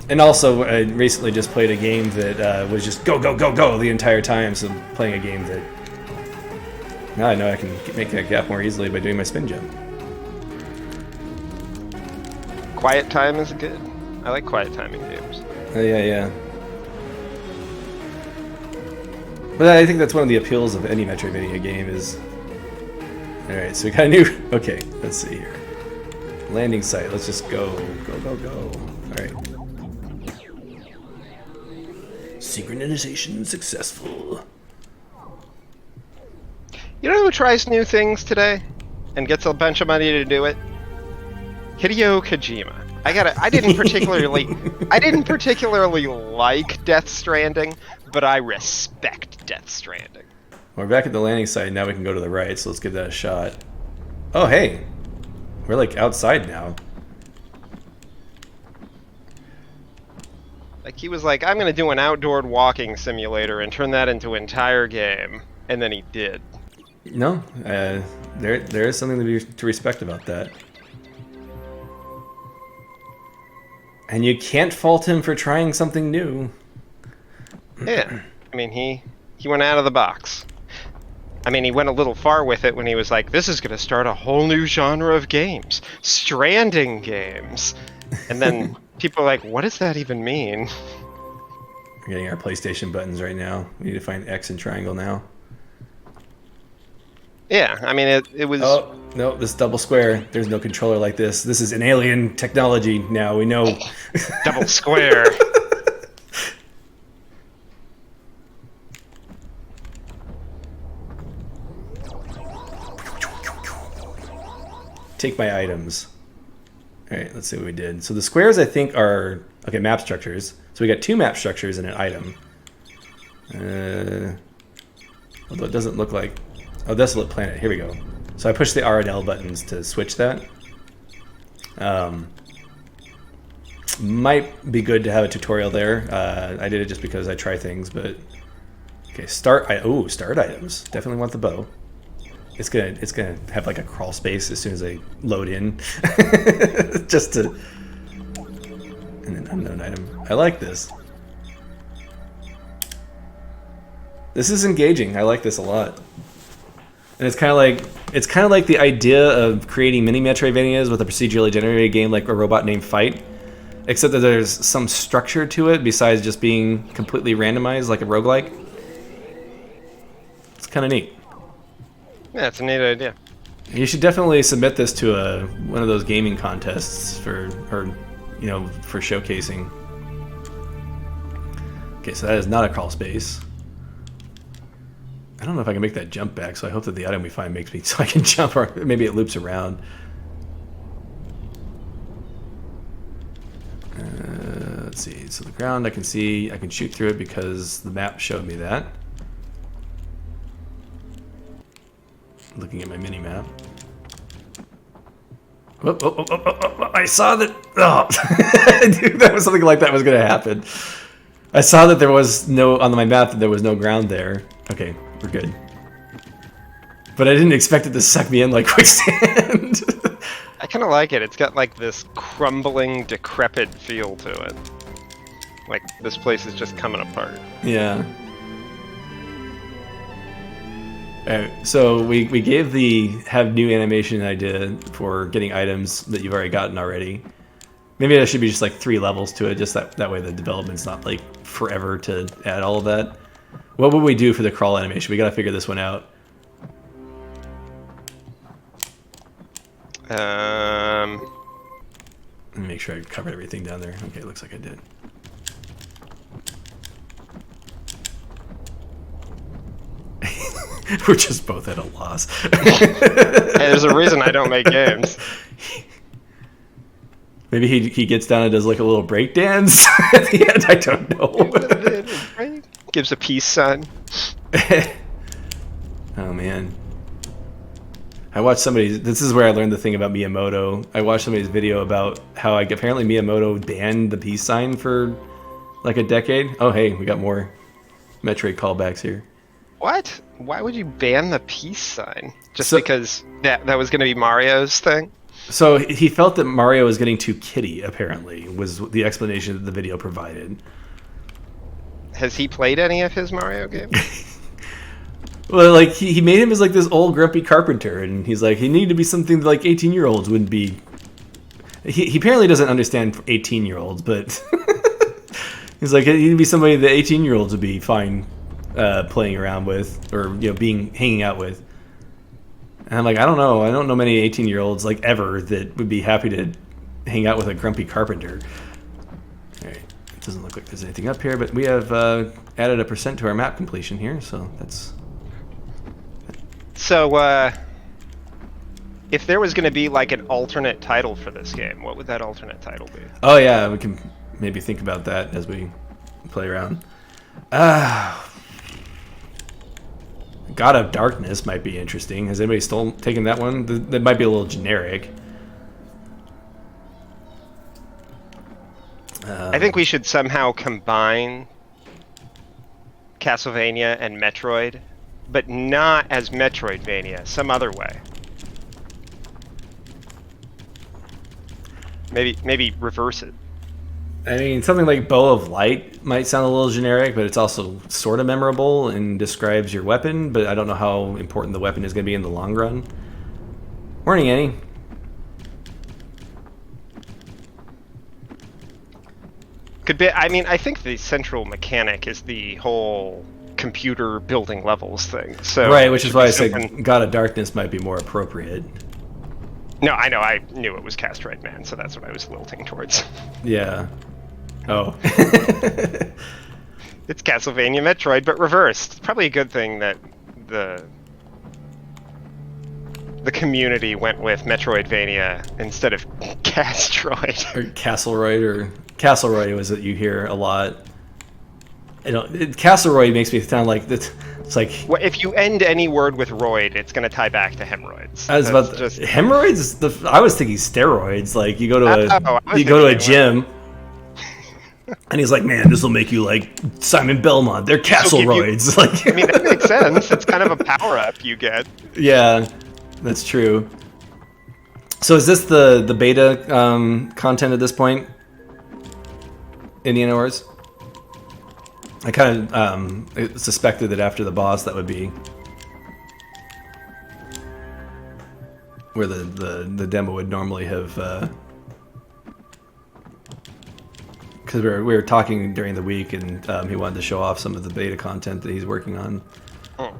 And also, I recently just played a game that was just go the entire time, so playing a game that... Now I know I can make that gap more easily by doing my spin jump. Quiet time is good. I like quiet timing games. Yeah. But I think that's one of the appeals of any Metroidvania game is... Alright, so we got a new... Okay, let's see here. Landing site, let's just go. Alright. Synchronization successful. You know who tries new things today and gets a bunch of money to do it? Hideo Kojima. I didn't particularly like Death Stranding, but I respect Death Stranding. We're back at the landing site, now we can go to the right, so let's give that a shot. Oh, hey! We're like outside now. Like, he was like, I'm gonna do an outdoor walking simulator and turn that into an entire game. And then he did. No, there is something to respect about that. And you can't fault him for trying something new. Yeah, I mean, he went out of the box. I mean, he went a little far with it when he was like, this is going to start a whole new genre of games. Stranding games. And then people are like, what does that even mean? We're getting our PlayStation buttons right now. We need to find X and triangle now. Yeah, I mean, it was... Oh, no, this double square. There's no controller like this. This is an alien technology now, we know. Double square. Take my items. All right, let's see what we did. So the squares, I think, are... Okay, map structures. So we got 2 map structures and an item. Although it doesn't look like... Oh, Desolate Planet. Here we go. So I pushed the R and L buttons to switch that. Might be good to have a tutorial there. I did it just because I try things, but... Okay, start items. Definitely want the bow. It's gonna have like a crawl space as soon as I load in, just to. And an unknown item. I like this. This is engaging. I like this a lot. And it's kind of like the idea of creating mini Metroidvanias with a procedurally generated game like a Robot Named Fight, except that there's some structure to it besides just being completely randomized like a roguelike. It's kind of neat. Yeah, it's a neat idea. You should definitely submit this to one of those gaming contests for showcasing. Okay, so that is not a crawl space. I don't know if I can make that jump back, so I hope that the item we find makes me so I can jump, or maybe it loops around. Let's see. So the ground I can see, I can shoot through it because the map showed me that. Looking at my mini map. I saw that. Oh, I knew that was something like that was going to happen. I saw that there was on my map that there was no ground there. Okay, we're good. But I didn't expect it to suck me in like quicksand. I kind of like it. It's got like this crumbling, decrepit feel to it. Like this place is just coming apart. Yeah. So we gave the have new animation idea for getting items that you've already gotten already. Maybe there should be just like 3 levels to it, just that way the development's not like forever to add all of that. What would we do for the crawl animation? We gotta figure this one out. Let me make sure I covered everything down there. Okay, looks like I did. We're just both at a loss. Hey, there's a reason I don't make games. Maybe he gets down and does like a little break dance at the end. I don't know. Gives a peace sign. Oh man. I watched somebody's... This is where I learned the thing about Miyamoto. I watched somebody's video about how apparently Miyamoto banned the peace sign for like a decade. Oh hey, we got more Metroid callbacks here. What? Why would you ban the peace sign? Just because that was going to be Mario's thing? So he felt that Mario was getting too kiddie, apparently, was the explanation that the video provided. Has he played any of his Mario games? Well, like, he made him as like this old grumpy carpenter, and he's like, he needed to be something that like 18-year-olds wouldn't be... He apparently doesn't understand 18-year-olds, but... He's like, he'd be somebody that 18-year-olds would be fine playing around with, or hanging out with. And I'm like, I don't know many 18-year-olds like ever that would be happy to hang out with a grumpy carpenter. All right, it doesn't look like there's anything up here, but we have added a % to our map completion here, so that's. So, if there was going to be like an alternate title for this game, what would that alternate title be? Oh yeah, we can maybe think about that as we play around. God of Darkness might be interesting. Has anybody taken that one? That might be a little generic. I think we should somehow combine Castlevania and Metroid but not as Metroidvania, some other way. Maybe reverse it. I mean, something like Bow of Light might sound a little generic, but it's also sort of memorable and describes your weapon, but I don't know how important the weapon is going to be in the long run. Morning, Annie. Could be. I mean, I think the central mechanic is the whole computer building levels thing. So right, which is why I said God of Darkness might be more appropriate. No, I know. I knew it was Cast Right Man, so that's what I was lilting towards. Yeah. Oh. It's Castlevania Metroid, but reversed. It's probably a good thing that the community went with Metroidvania instead of Castroid. Or Castleroid, or Castleroid was that you hear a lot. Castleroid makes me sound like it's like. Well, if you end any word with roid, it's going to tie back to hemorrhoids. Hemorrhoids. I was thinking steroids. Like you go to a gym, and he's like, "Man, this will make you like Simon Belmont. They're Castleroids." Like, I mean, that makes sense. It's kind of a power up you get. Yeah, that's true. So is this the beta content at this point? Indiana Wars? I kind of suspected that after the boss that would be where the demo would normally have, because we were talking during the week and he wanted to show off some of the beta content that he's working on. Oh.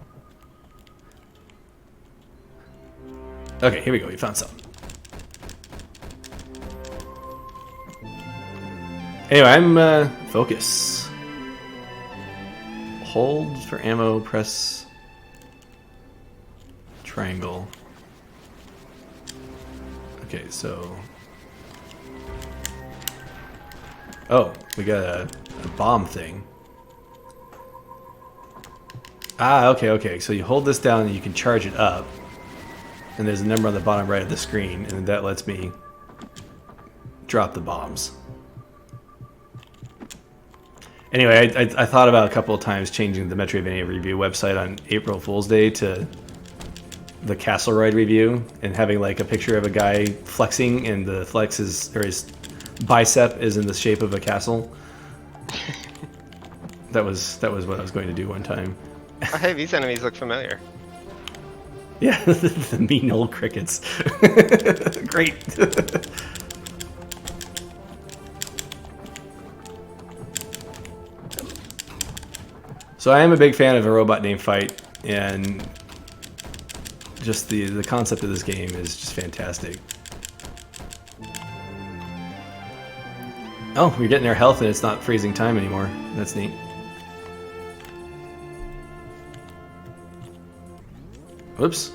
Okay, here we go. We found some. Anyway, I'm focus. Hold for ammo, press triangle. Okay, so... Oh, we got a bomb thing. Ah, okay. So you hold this down and you can charge it up. And there's a number on the bottom right of the screen, and that lets me drop the bombs. Anyway, I thought about a couple of times changing the Metroidvania review website on April Fool's Day to the Castleroid review and having like a picture of a guy flexing, and the flex is, or his bicep is in the shape of a castle. That was what I was going to do one time. Oh, hey, these enemies look familiar. Yeah, the mean old crickets. Great. So I am a big fan of a robot named Fight, and just the concept of this game is just fantastic. Oh, we're getting our health and it's not freezing time anymore. That's neat. Whoops.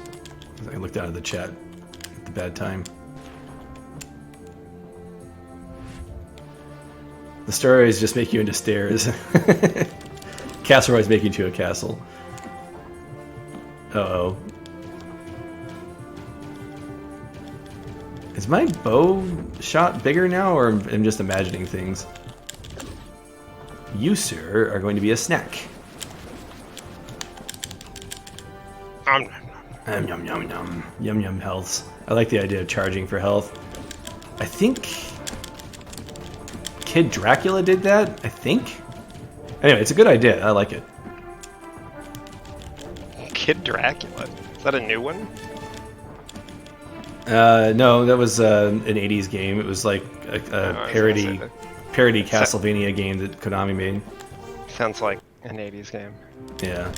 I looked out of the chat at the bad time. The stories just make you into stairs. Castleroids make you into a castle. Uh-oh. Is my bow shot bigger now, or am I just imagining things? You, sir, are going to be a snack. Yum, yum, yum, yum. Yum, yum, healths. I like the idea of charging for health. I think Kid Dracula did that, I think? Anyway, it's a good idea. I like it. Kid Dracula? Is that a new one? No, that was an 80s game. It was like a parody Castlevania game that Konami made. Sounds like an 80s game. Yeah.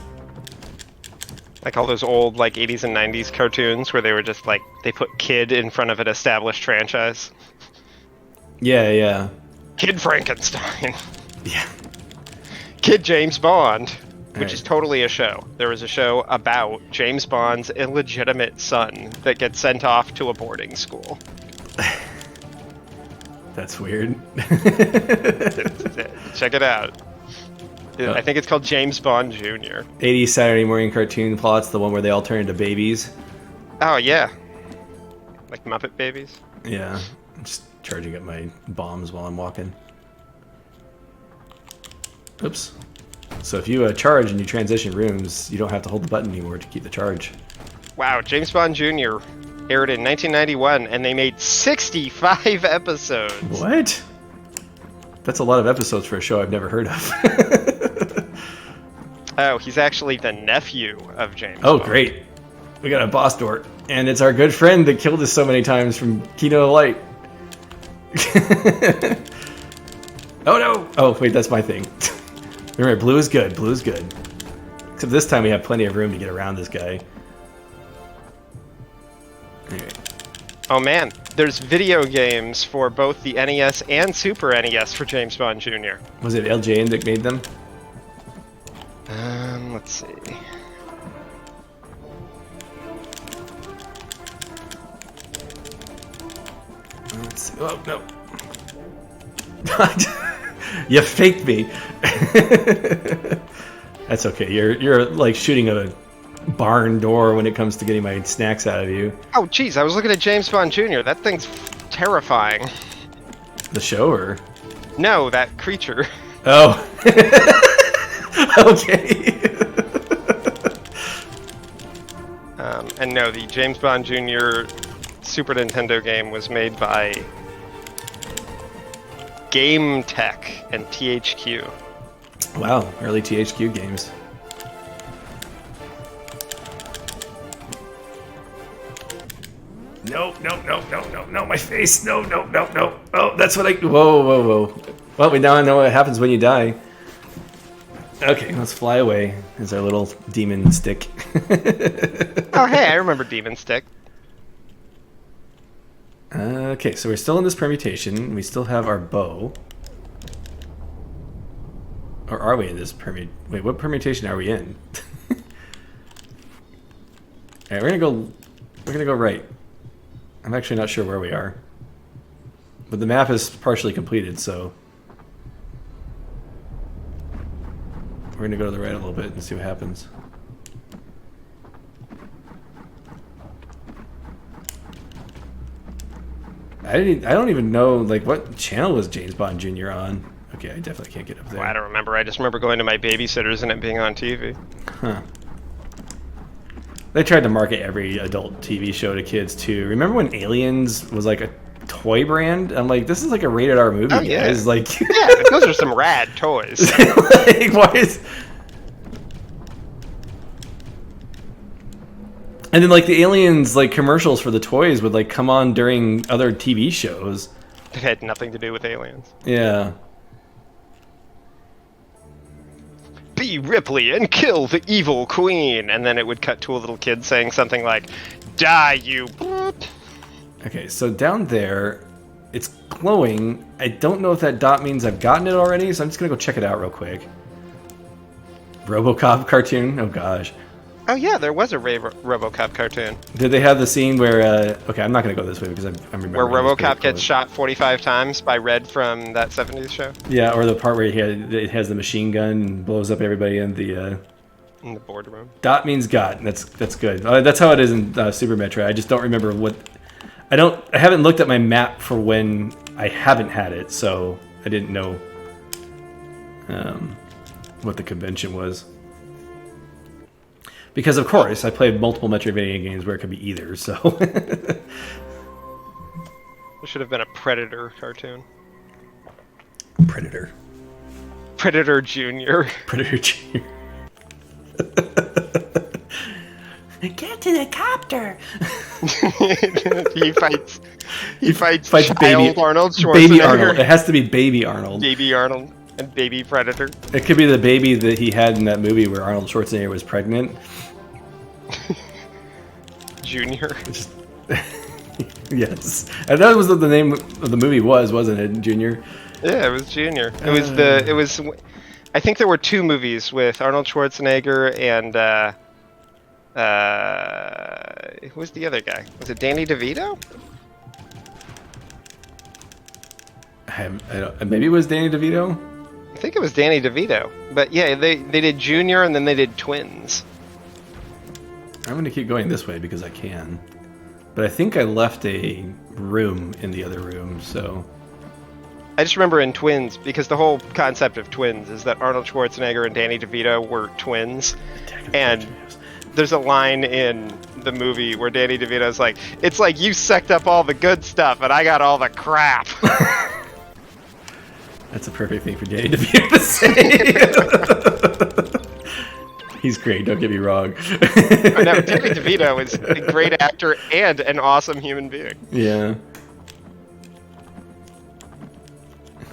Like all those old like 80s and 90s cartoons where they were just like, they put kid in front of an established franchise. Yeah. Kid Frankenstein. Yeah. Kid James Bond, which is totally a show. There was a show about James Bond's illegitimate son that gets sent off to a boarding school. That's weird. Check it out. I think it's called James Bond Jr. 80s Saturday morning cartoon plots, the one where they all turn into babies. Oh, yeah. Like Muppet Babies? Yeah. I'm just charging up my bombs while I'm walking. Oops. So if you charge and you transition rooms, you don't have to hold the button anymore to keep the charge. Wow, James Bond Jr. aired in 1991, and they made 65 episodes. What? That's a lot of episodes for a show I've never heard of. Oh, he's actually the nephew of James Oh, Bond. great. We got a boss door. And it's our good friend that killed us so many times from Kino of Light. Oh, no! Oh, wait, that's my thing. Remember, blue is good. Blue is good. Except this time we have plenty of room to get around this guy. Anyway. Oh man, there's video games for both the NES and Super NES for James Bond Jr. Was it LJN that made them? Let's see. Let's see. Oh, no. You faked me. That's okay. You're like shooting at a barn door when it comes to getting my snacks out of you. Oh geez, I was looking at James Bond Jr. That thing's terrifying. The show, or? No, that creature. Oh. Okay. And no, the James Bond Jr. Super Nintendo game was made by Game Tech and THQ. Wow, early THQ games. No, my face. No. Oh, that's what I... Whoa. Well, we now know what happens when you die. Okay, let's fly away as our little demon stick. Oh hey, I remember Demon Stick. Okay, so we're still in this permutation. We still have our bow. Or are we in this Wait, what permutation are we in? Alright, we're gonna go right. I'm actually not sure where we are. But the map is partially completed, so we're gonna go to the right a little bit and see what happens. I don't even know, like, what channel was James Bond Jr. on? Okay, I definitely can't get up there. Well, I don't remember. I just remember going to my babysitter's and it being on TV. Huh. They tried to market every adult TV show to kids, too. Remember when Aliens was, like, a toy brand? I'm like, this is like a rated R movie, guys. Like, yeah, those are some rad toys. Like, why is... And then, like, the Aliens, like, commercials for the toys would, like, come on during other TV shows. It had nothing to do with aliens. Yeah. Be Ripley and kill the evil queen! And then it would cut to a little kid saying something like, die, you... Okay, so down there, it's glowing. I don't know if that dot means I've gotten it already, so I'm just gonna go check it out real quick. RoboCop cartoon? Oh, gosh. Oh yeah, there was a RoboCop cartoon. Did they have the scene where, okay, I'm not going to go this way because I'm remembering. Where RoboCop gets shot 45 times by Red from that 70s show? Yeah, or the part where it has the machine gun and blows up everybody in the boardroom. Dot means got. That's good. That's how it is in Super Metroid. I just don't remember what... I haven't looked at my map for when I haven't had it, so I didn't know what the convention was. Because, of course, I played multiple Metroidvania games where it could be either, so... There should have been a Predator cartoon. Predator. Predator Jr. Predator Jr. Get to the copter! He fights Child baby Arnold Schwarzenegger. Baby Arnold. It has to be Baby Arnold. Baby Arnold and Baby Predator. It could be the baby that he had in that movie where Arnold Schwarzenegger was pregnant. Junior. Yes. And that was what the name of the movie was, wasn't it, Junior? Yeah, it was Junior. It was I think there were two movies with Arnold Schwarzenegger and who was the other guy? Was it Danny DeVito? Maybe it was Danny DeVito? I think it was Danny DeVito. But yeah, they did Junior and then they did Twins. I'm going to keep going this way because I can. But I think I left a room in the other room, so... I just remember in Twins, because the whole concept of Twins is that Arnold Schwarzenegger and Danny DeVito were twins, and there's a line in the movie where Danny DeVito's like, "It's like you sucked up all the good stuff, and I got all the crap." That's a perfect thing for Danny DeVito to say. He's great, don't get me wrong. No, Danny DeVito is a great actor and an awesome human being. Yeah.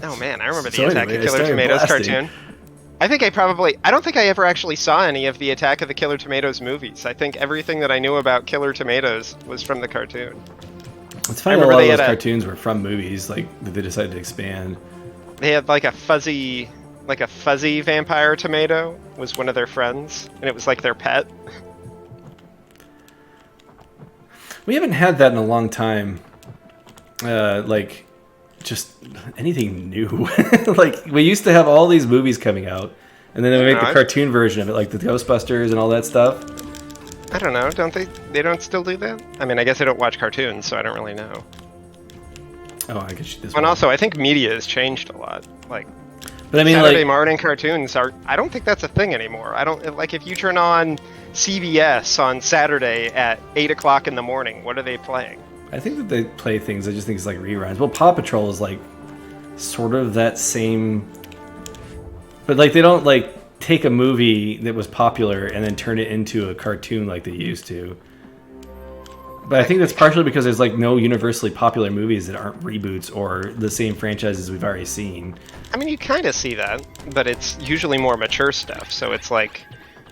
Oh man, I remember the So Attack anyway, of Killer Tomatoes blasting. cartoon. I don't think I ever actually saw any of the Attack of the Killer Tomatoes movies. I think everything that I knew about Killer Tomatoes was from the cartoon. It's funny that a lot of those cartoons were from movies, like, that they decided to expand. They had like a fuzzy vampire tomato was one of their friends, and it was like their pet. We haven't had that in a long time. Like, just anything new. Like, we used to have all these movies coming out, and then they make the cartoon version of it, like the Ghostbusters and all that stuff. I don't know, don't they? They don't still do that? I mean, I guess I don't watch cartoons, so I don't really know. Oh, I guess this And also, I think media has changed a lot. Like, but I mean, Saturday morning cartoons I don't think that's a thing anymore. I don't, like, if you turn on CBS on Saturday at 8 o'clock in the morning, what are they playing? I think that they play things, I just think it's like reruns. Well, Paw Patrol is like sort of that same, but like they don't like take a movie that was popular and then turn it into a cartoon like they used to. But I think that's partially because there's like no universally popular movies that aren't reboots or the same franchises we've already seen. I mean, you kind of see that, but it's usually more mature stuff. So it's like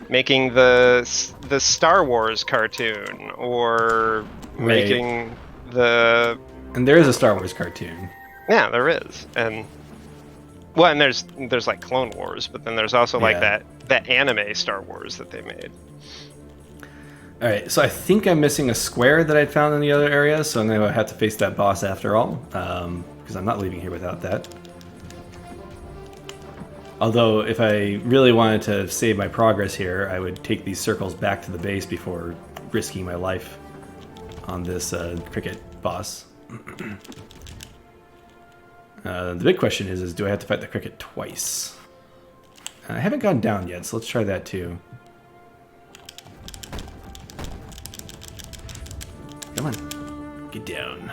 making the Star Wars cartoon or making the... And there is a Star Wars cartoon. Yeah, there is. And there's like Clone Wars, but then there's also like that anime Star Wars that they made. All right, so I think I'm missing a square that I'd found in the other area, so I'm going to have to face that boss after all, because I'm not leaving here without that. Although, if I really wanted to save my progress here, I would take these circles back to the base before risking my life on this cricket boss. The big question is do I have to fight the cricket twice? I haven't gone down yet, so let's try that too. Come on, get down.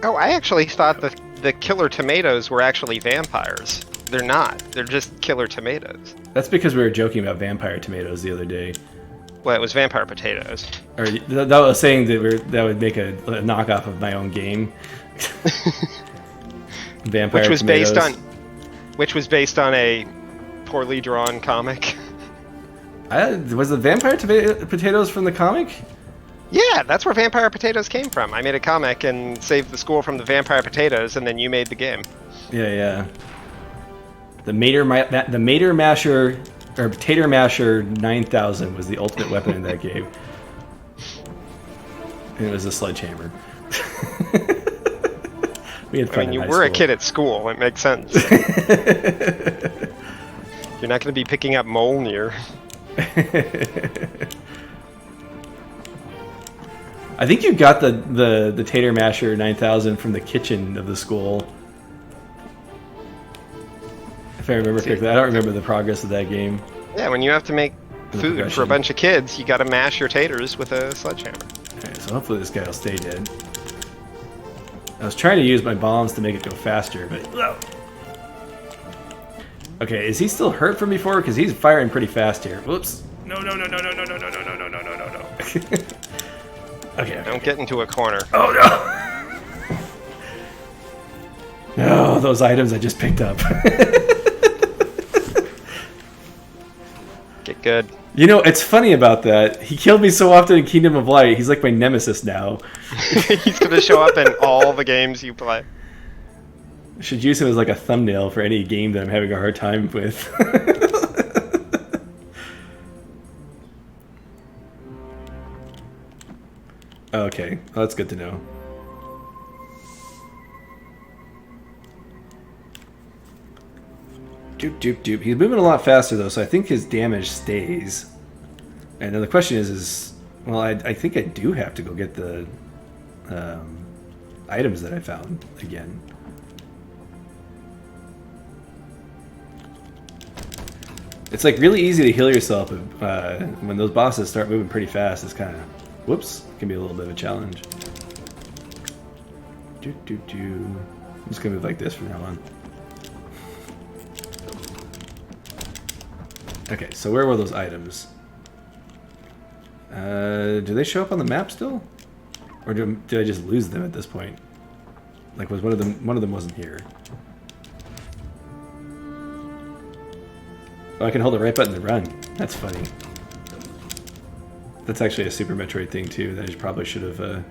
Oh, I actually thought that the killer tomatoes were actually vampires. They're not. They're just killer tomatoes. That's because we were joking about vampire tomatoes the other day. Well, it was vampire potatoes. Or that was saying that that would make a knockoff of my own game. Vampire which was tomatoes. Which was based on a poorly drawn comic. Was the vampire potatoes from the comic? Yeah, that's where vampire potatoes came from. I made a comic and saved the school from the vampire potatoes, and then you made the game. Yeah. The Mater Masher, or Tater Masher 9000 was the ultimate weapon in that game. And it was a sledgehammer. We had fun. I mean, you were a kid at school. It makes sense. You're not going to be picking up Mjolnir. I think you got the Tater Masher 9000 from the kitchen of the school. If I remember correctly. I don't remember the progress of that game. Yeah, when you have to make food for a bunch of kids, you got to mash your taters with a sledgehammer. Okay, so hopefully this guy will stay dead. I was trying to use my bombs to make it go faster, but... Okay, is he still hurt from before? Because he's firing pretty fast here. Whoops. No. Okay. Don't get into a corner. Oh, no! No, those items I just picked up. Get good. You know, it's funny about that. He killed me so often in Kingdom of Light, he's like my nemesis now. He's going to show up in all the games you play. I should use him as like a thumbnail for any game that I'm having a hard time with. Okay, well, that's good to know. Doop. He's moving a lot faster though, so I think his damage stays. And then the question is well, I think I do have to go get the items that I found again. It's like really easy to heal yourself when those bosses start moving pretty fast. It's kind of, whoops, it can be a little bit of a challenge. I'm just gonna move like this from now on. Okay, so where were those items? Do they show up on the map still, or did I just lose them at this point? Like, was one of them wasn't here? Oh, I can hold the right button to run. That's funny. That's actually a Super Metroid thing too that I probably should have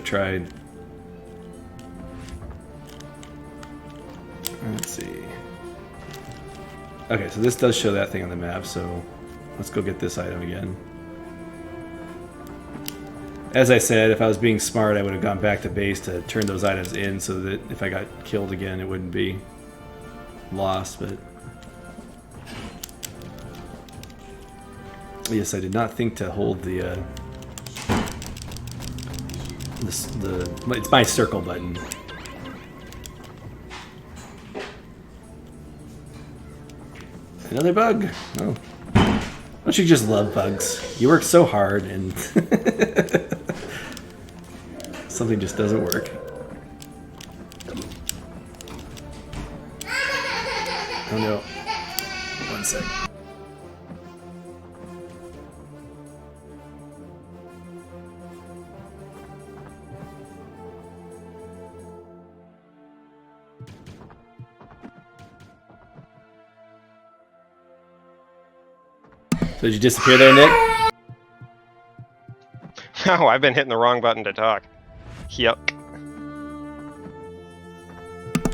tried. Let's see. Okay, so this does show that thing on the map, so let's go get this item again. As I said, if I was being smart, I would have gone back to base to turn those items in so that if I got killed again, it wouldn't be lost, but... Yes, I did not think to hold the it's my circle button. Another bug. Oh, don't you just love bugs? You work so hard and something just doesn't work. Oh no! 1 sec. So did you disappear there, Nick? No, I've been hitting the wrong button to talk. Yuck.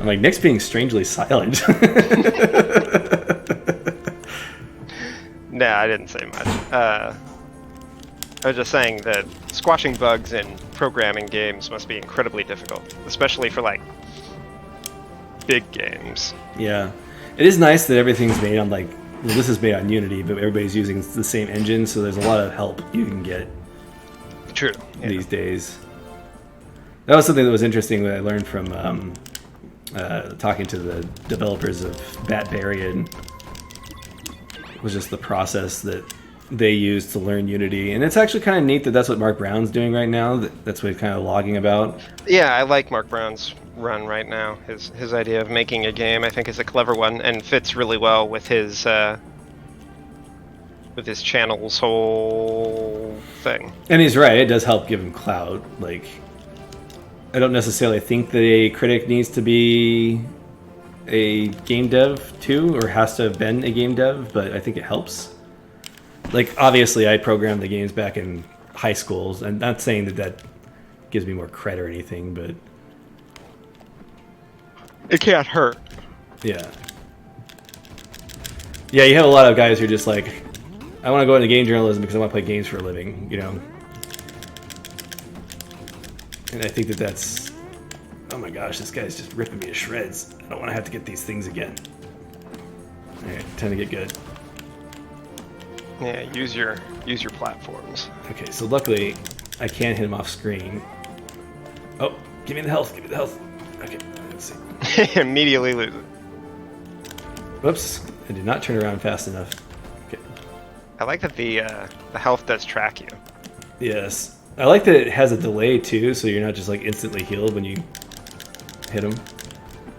I'm like, Nick's being strangely silent. Nah, I didn't say much. I was just saying that squashing bugs in programming games must be incredibly difficult, especially for, like, big games. Yeah. It is nice that everything's made on, like, well, this is made on Unity, but everybody's using the same engine, so there's a lot of help you can get. True. Yeah. These days. That was something that was interesting that I learned from talking to the developers of Batbarian. Was just the process that they use to learn Unity, and it's actually kind of neat that that's what Mark Brown's doing right now. That's what he's kind of logging about. Yeah, I like Mark Brown's run right now. His idea of making a game, I think, is a clever one and fits really well with his channel's whole thing. And he's right; it does help give him clout. Like, I don't necessarily think that a critic needs to be a game dev too, or has to have been a game dev, but I think it helps. Like, obviously, I programmed the games back in high schools, and not saying that gives me more credit or anything, but it can't hurt. Yeah. Yeah, you have a lot of guys who are just like, I want to go into game journalism because I want to play games for a living, you know? And I think that that's... Oh my gosh, this guy's just ripping me to shreds. I don't want to have to get these things again. Alright, time to get good. Yeah, use your platforms. Okay, so luckily, I can hit him off screen. Oh, give me the health, give me the health. Okay, let's see. Immediately lose it. Whoops, I did not turn around fast enough. Okay. I like that the health does track you. Yes. I like that it has a delay too, so you're not just like instantly healed when you hit him.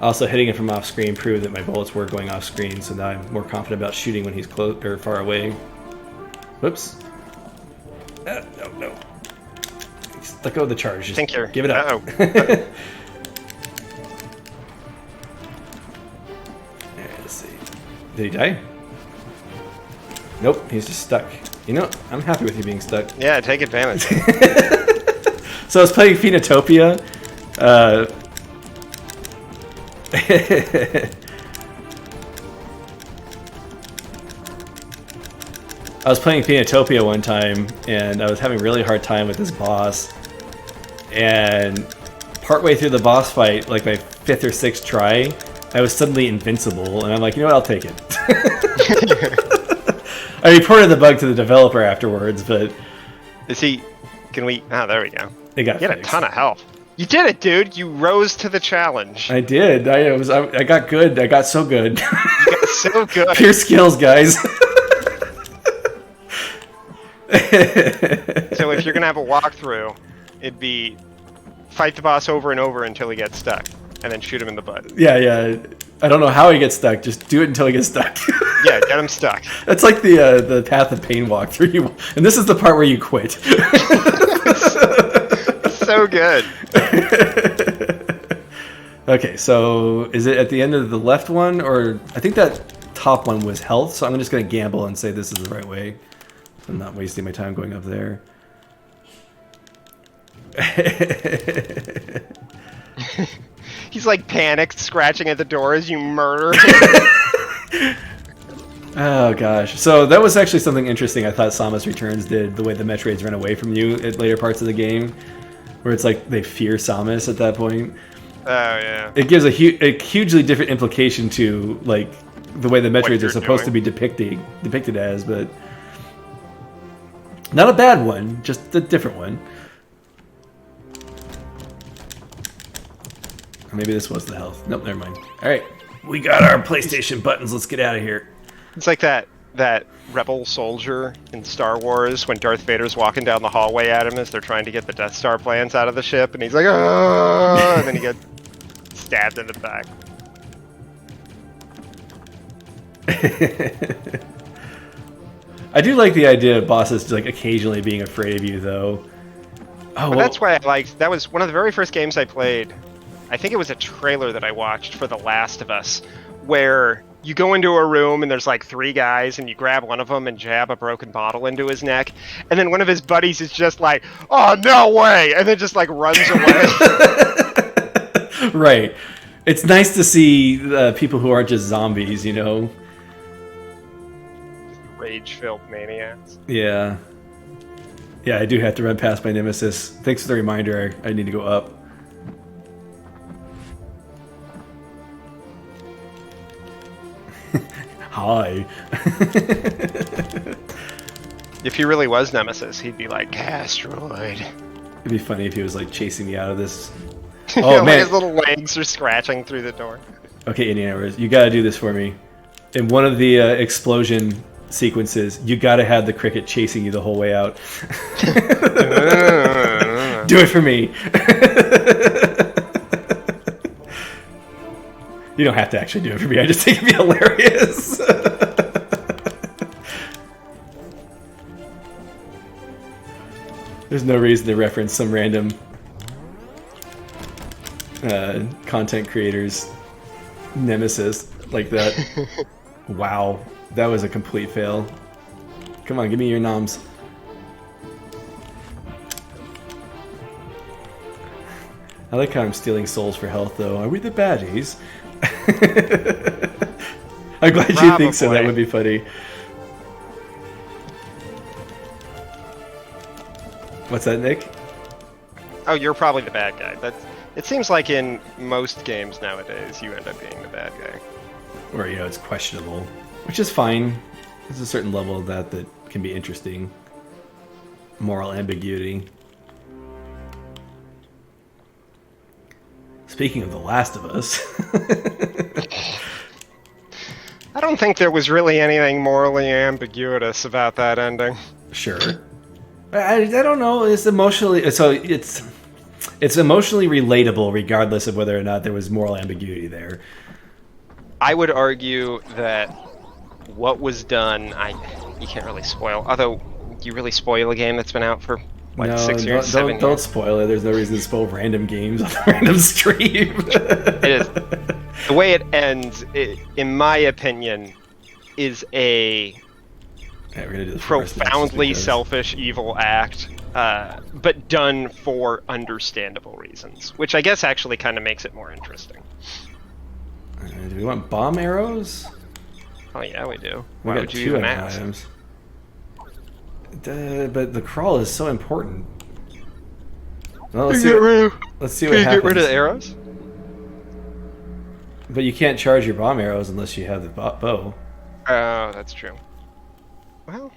Also, hitting it from off screen proved that my bullets were going off screen, so now I'm more confident about shooting when he's close or far away. Whoops. No. Let go of the charge. Just give it up. Uh-oh. Let's see. Did he die? Nope, he's just stuck. You know, I'm happy with you being stuck. Yeah, take advantage. So I was playing Phoenotopia. I was playing Phoenotopia one time, and I was having a really hard time with this boss. And partway through the boss fight, like my 5th or 6th try, I was suddenly invincible, and I'm like, you know what, I'll take it. I reported the bug to the developer afterwards, but... Is he... Can we... Ah, there we go. They got He had a ton of health. You did it, dude. You rose to the challenge. I did. I got good. I got so good. You got so good. Pure skills, guys. So if you're gonna have a walkthrough, it'd be fight the boss over and over until he gets stuck, and then shoot him in the butt. Yeah. I don't know how he gets stuck. Just do it until he gets stuck. Yeah, get him stuck. That's like the Path of Pain walkthrough. And this is the part where you quit. So good. Okay, so is it at the end of the left one, or I think that top one was health, so I'm just going to gamble and say this is the right way. I'm not wasting my time going up there. He's like panicked, scratching at the door as you murder him. Oh gosh, so that was actually something interesting I thought Samus Returns did, the way the Metroids run away from you at later parts of the game, where it's like they fear Samus at that point. Oh yeah. It gives a hugely different implication to like the way the Metroids are supposed to be depicted as, but not a bad one, just a different one. Or maybe this was the health. Nope, never mind. All right, we got our PlayStation buttons. Let's get out of here. It's like that rebel soldier in Star Wars when Darth Vader's walking down the hallway at him as they're trying to get the Death Star plans out of the ship, and he's like, "Ah!" and then he gets stabbed in the back. I do like the idea of bosses like occasionally being afraid of you, though. Oh, well, That's why I liked. That was one of the very first games I played. I think it was a trailer that I watched for The Last of Us, where you go into a room and there's like 3 guys and you grab one of them and jab a broken bottle into his neck, and then one of his buddies is just like, "Oh no way!" and then just like runs away. Right. It's nice to see people who aren't just zombies, you know. Rage-filled maniacs. Yeah. Yeah, I do have to run past my nemesis. Thanks for the reminder. I need to go up. Hi. If he really was Nemesis, he'd be like, "Asteroid." It'd be funny if he was like chasing me out of this. Oh Oh like man. his little legs are scratching through the door. Okay, Indiana, you gotta do this for me. In one of the explosion sequences, you gotta have the cricket chasing you the whole way out. Do it for me. You don't have to actually do it for me. I just think it'd be hilarious. There's no reason to reference some random content creators' nemesis like that. Wow, that was a complete fail. Come on, give me your noms. I like how I'm stealing souls for health, though. Are we the baddies? I'm glad you think so. That would be funny. What's that, Nick? Oh, you're probably the bad guy. It seems like in most games nowadays, you end up being the bad guy. Or, you know, it's questionable. Which is fine. There's a certain level of that can be interesting. Moral ambiguity. Speaking of The Last of Us. I don't think there was really anything morally ambiguous about that ending. Sure. I don't know. It's emotionally it's emotionally relatable regardless of whether or not there was moral ambiguity there. I would argue that what was done, you can't really spoil. Although, you really spoil a game that's been out for what, 6 years, 7 years? Don't spoil it. There's no reason to spoil random games on a random stream. It is. The way it ends, in my opinion, is a profoundly selfish, evil act, but done for understandable reasons, which I guess actually kind of makes it more interesting. Do we want bomb arrows? Oh yeah, we do. We Why got would you 2 even ask? items. But the crawl is so important. Well, let's see what happens. Can you get rid of the arrows? But you can't charge your bomb arrows unless you have the bow. Oh, that's true. Well,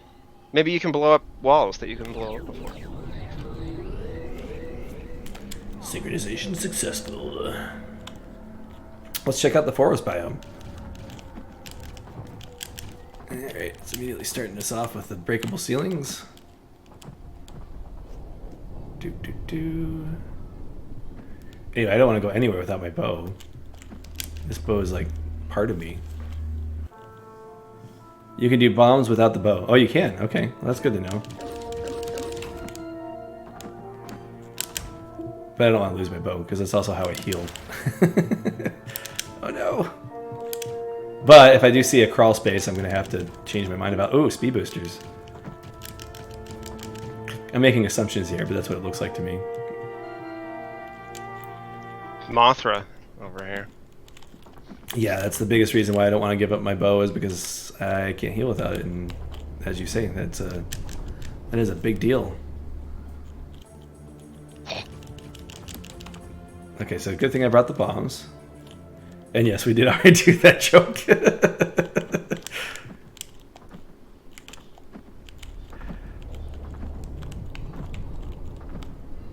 maybe you can blow up walls that you can blow up before. Synchronization successful. Let's check out the forest biome. Alright, it's immediately starting us off with the breakable ceilings. Anyway, I don't want to go anywhere without my bow. This bow is like part of me. You can do bombs without the bow. Oh, you can? Okay, well, that's good to know. But I don't want to lose my bow, because that's also how I heal. Oh no! But if I do see a crawl space, I'm going to have to change my mind about... Oh, speed boosters. I'm making assumptions here, but that's what it looks like to me. Mothra over here. Yeah, that's the biggest reason why I don't want to give up my bow, is because I can't heal without it. And as you say, that is a big deal. Okay, so good thing I brought the bombs. And yes, we did already do that joke.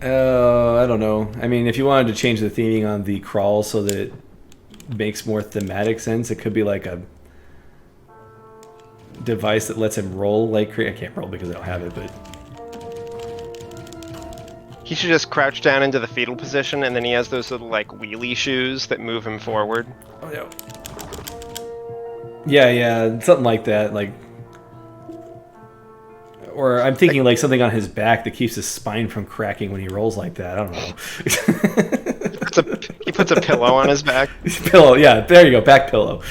I don't know. I mean, if you wanted to change the theming on the crawl so that it makes more thematic sense, it could be like a device that lets him roll like... I can't roll because I don't have it, but... He should just crouch down into the fetal position, and then he has those little, like, wheelie shoes that move him forward. Oh, yeah. Yeah, something like that, like... Or I'm thinking like something on his back that keeps his spine from cracking when he rolls like that. I don't know. He puts a pillow on his back. Pillow, yeah, there you go, back pillow.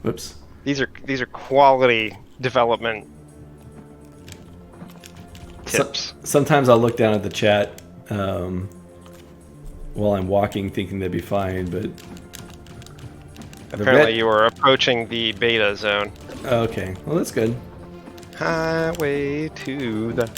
Whoops. These are quality development tips. Sometimes I'll look down at the chat while I'm walking, thinking they'd be fine, but apparently you are approaching the beta zone. Okay, well that's good. Highway to the...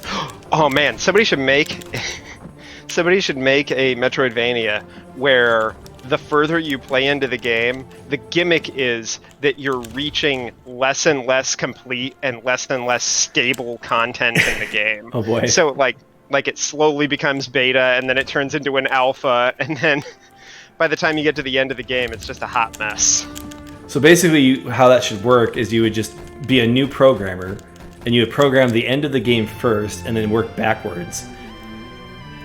Oh man, somebody should make a Metroidvania where the further you play into the game, the gimmick is that you're reaching less and less complete and less stable content in the game. Oh boy. So like it slowly becomes beta, and then it turns into an alpha, and then by the time you get to the end of the game, it's just a hot mess. So basically, how that should work is you would just be a new programmer, and you would program the end of the game first, and then work backwards,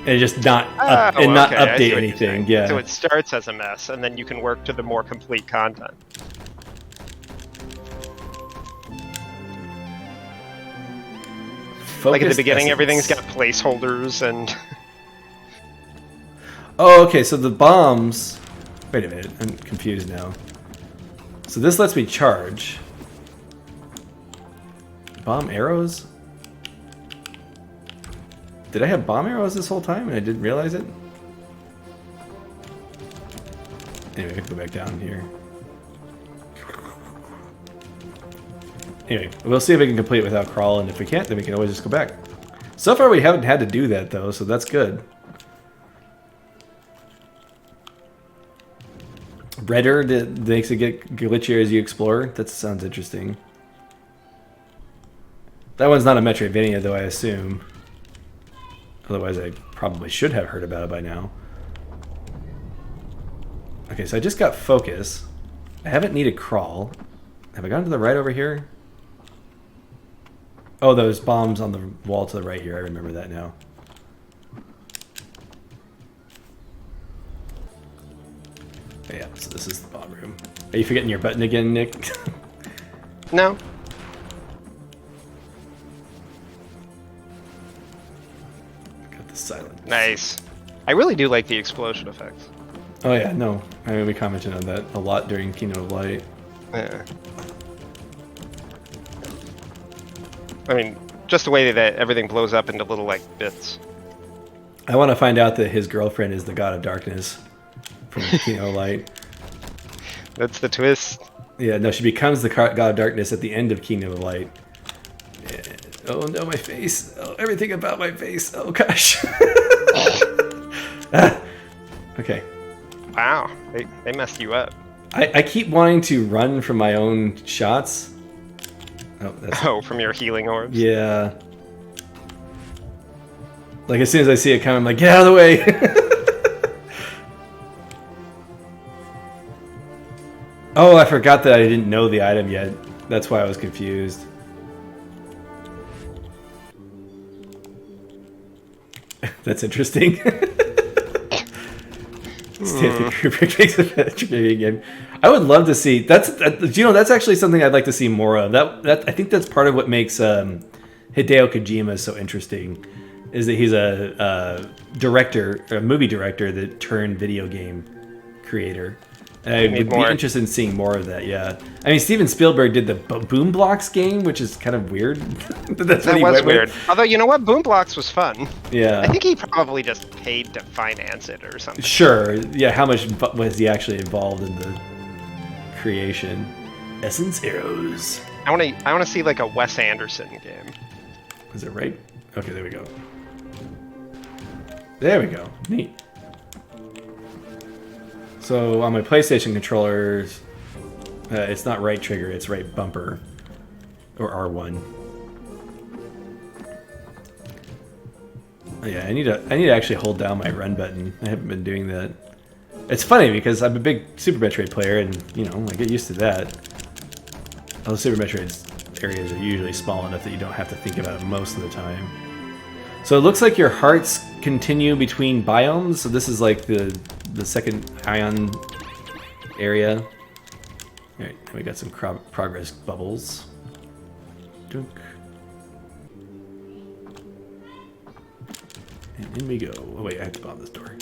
and just not update anything. Yeah. So it starts as a mess, and then you can work to the more complete content. Like at the beginning, everything's got placeholders and. Oh, okay. So the bombs. Wait a minute. I'm confused now. So this lets me charge. Bomb arrows? Did I have bomb arrows this whole time and I didn't realize it? Anyway, I can go back down here. Anyway, we'll see if we can complete it without crawl, and if we can't, then we can always just go back. So far we haven't had to do that though, so that's good. Redder that makes it get glitchier as you explore. That sounds interesting. That one's not a Metroidvania though, I assume. Otherwise I probably should have heard about it by now. Okay, so I just got focus. I haven't needed crawl. Have I gone to the right over here? Oh, those bombs on the wall to the right here. I remember that now. Yeah, so this is the bomb room. Are you forgetting your button again, Nick? No. Got the silent. Nice. I really do like the explosion effects. Oh yeah, no. I mean, we commented on that a lot during Kingdom of Light. Yeah. I mean, just the way that everything blows up into little, like, bits. I want to find out that his girlfriend is the God of Darkness from Kingdom of Light. That's the twist. Yeah, no, she becomes the God of Darkness at the end of Kingdom of Light. Oh no, my face. Oh, everything about my face. Oh gosh. Okay. Wow, they messed you up. I keep wanting to run from my own shots. Oh, from your healing orbs? Yeah. Like, as soon as I see it coming, I'm like, get out of the way! Oh, I forgot that I didn't know the item yet. That's why I was confused. That's interesting. Stanley Kubrick makes a video game. I would love to see. That's actually something I'd like to see more of. I think that's part of what makes Hideo Kojima so interesting, is that he's a director, a movie director that turned video game creator. And I would be interested in seeing more of that. Yeah, I mean, Steven Spielberg did the Boom Blocks game, which is kind of weird. That was weird. Although, you know what, Boom Blocks was fun. Yeah, I think he probably just paid to finance it or something. Sure. Yeah. How much was he actually involved in the creation? Essence Heroes. I want to see like a Wes Anderson game. Is it right? Okay, there we go. There we go. Neat. So on my PlayStation controllers, it's not right trigger, it's right bumper, or R1. Oh, yeah, I need to actually hold down my run button. I haven't been doing that. It's funny because I'm a big Super Metroid player, and I get used to that. Although Super Metroid's areas are usually small enough that you don't have to think about it most of the time. So it looks like your hearts continue between biomes. So this is like the second ion area. All right, we got some progress bubbles. Dunk. And in we go. Oh wait, I have to bomb this door.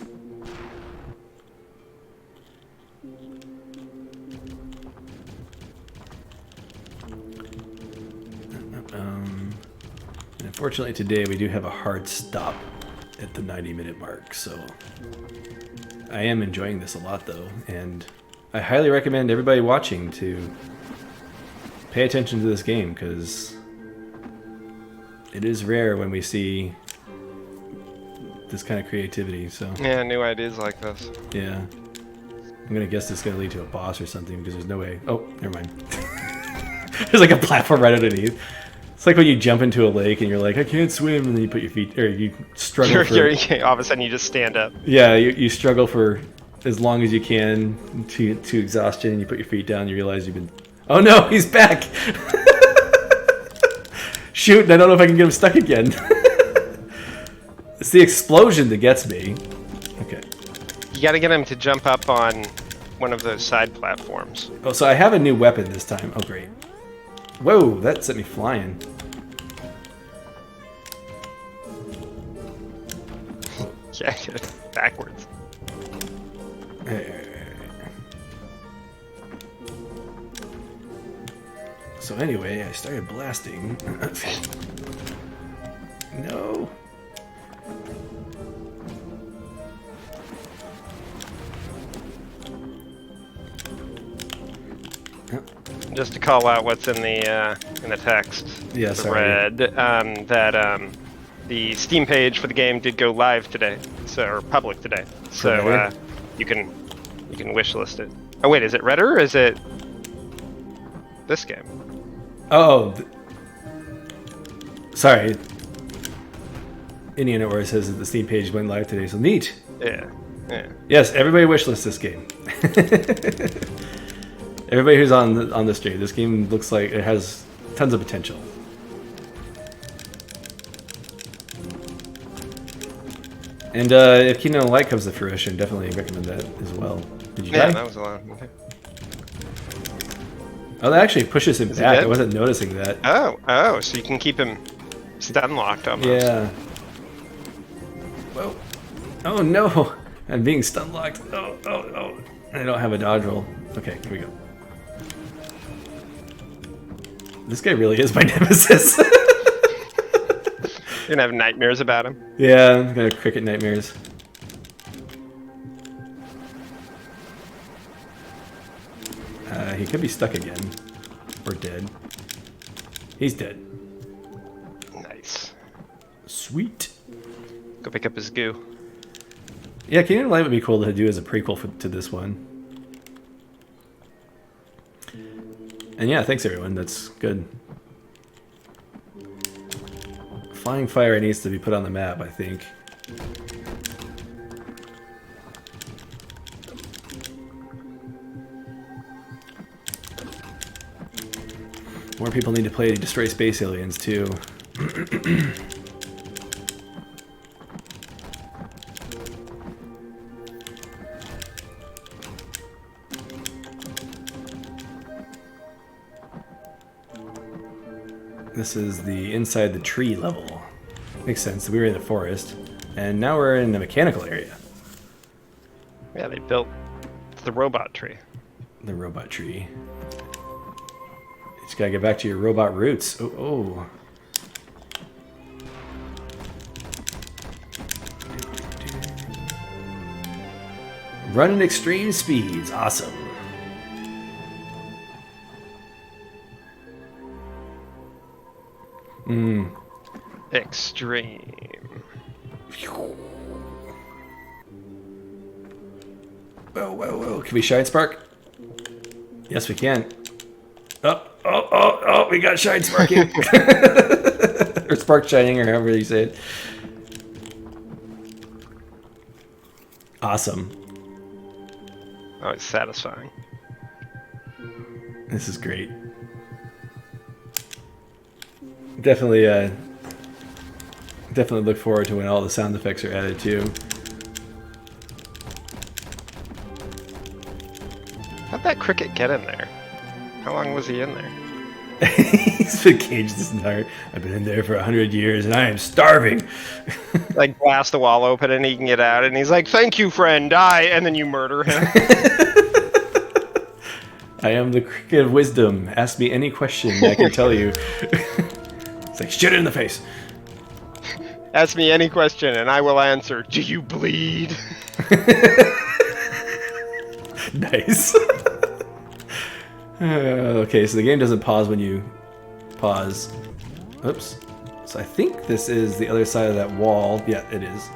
And unfortunately today we do have a hard stop at the 90-minute mark, so I am enjoying this a lot though, and I highly recommend everybody watching to pay attention to this game, because it is rare when we see this kind of creativity. So yeah, new ideas like this. Yeah, I'm gonna guess it's gonna lead to a boss or something, because there's no way. Oh, never mind. There's like a platform right underneath. It's like when you jump into a lake and you're like, I can't swim, and then you put your feet, or you struggle all of a sudden you just stand up. Yeah, you struggle for as long as you can to exhaustion, and you put your feet down and you realize you've been... Oh no, he's back! Shoot, and I don't know if I can get him stuck again. It's the explosion that gets me. Okay. You gotta get him to jump up on one of those side platforms. Oh, so I have a new weapon this time. Oh, great. Whoa, that sent me flying. Yeah, backwards. So anyway, I started blasting. No. Just to call out what's in the text, yeah, the red, that the Steam page for the game did go live today, or public today. So you can wishlist it. Oh wait, is it Redder or is it this game? Oh, sorry. Indiana Or says that the Steam page went live today, so neat. Yeah. Yes, everybody wishlist this game. Everybody who's on the stream, this game looks like it has tons of potential. And if Kingdom of Light comes to fruition, definitely recommend that as well. Did you die? That was a lot. Okay. Oh, that actually pushes him back. I wasn't noticing that. Oh, so you can keep him stun locked almost. Yeah. Whoa. Oh no! I'm being stun locked. Oh. I don't have a dodge roll. Okay, here we go. This guy really is my nemesis. You're gonna have nightmares about him. Yeah, I'm gonna have cricket nightmares. He could be stuck again. Or dead. He's dead. Nice. Sweet. Go pick up his goo. Yeah, Kingdom of Light would be cool to do as a prequel to this one. And yeah, thanks everyone. That's good. Flying fire needs to be put on the map, I think. More people need to play to destroy space aliens, too. This is the inside the tree level. Makes sense. We were in the forest, and now we're in the mechanical area. Yeah, they built the robot tree. The robot tree. You just gotta get back to your robot roots. Oh. Run at extreme speeds. Awesome. Extreme. Whoa. Can we shine spark? Yes, we can. Oh, we got shine sparking. Or spark shining, or however you say it. Awesome. Oh, it's satisfying. This is great. Definitely look forward to when all the sound effects are added too. How'd that cricket get in there? How long was he in there? He's been caged this entire... I've been in there for 100 years and I am starving. Like, blast the wall open and he can get out, and he's like, "Thank you, friend, die," and then you murder him. I am the cricket of wisdom. Ask me any question, I can tell you. It's like, shit it in the face. Ask me any question and I will answer. Do you bleed? Nice. Okay, so the game doesn't pause when you pause. Oops. So I think this is the other side of that wall. Yeah, it is.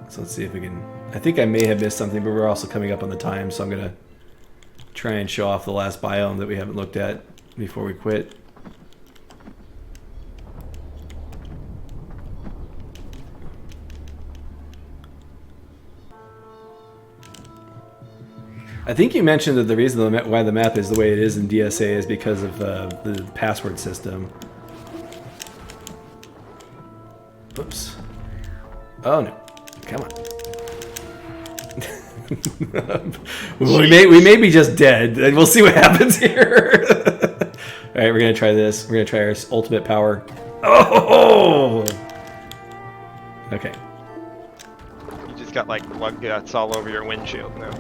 So let's see if we can... I think I may have missed something, but we're also coming up on the time, so I'm going to try and show off the last biome that we haven't looked at before we quit. I think you mentioned that the reason why the map is the way it is in DSA is because of the password system. Oops. Oh no. Come on. we may be just dead. We'll see what happens here. Alright, we're going to try this. We're going to try our ultimate power. Oh! Okay. You just got like blood guts all over your windshield now.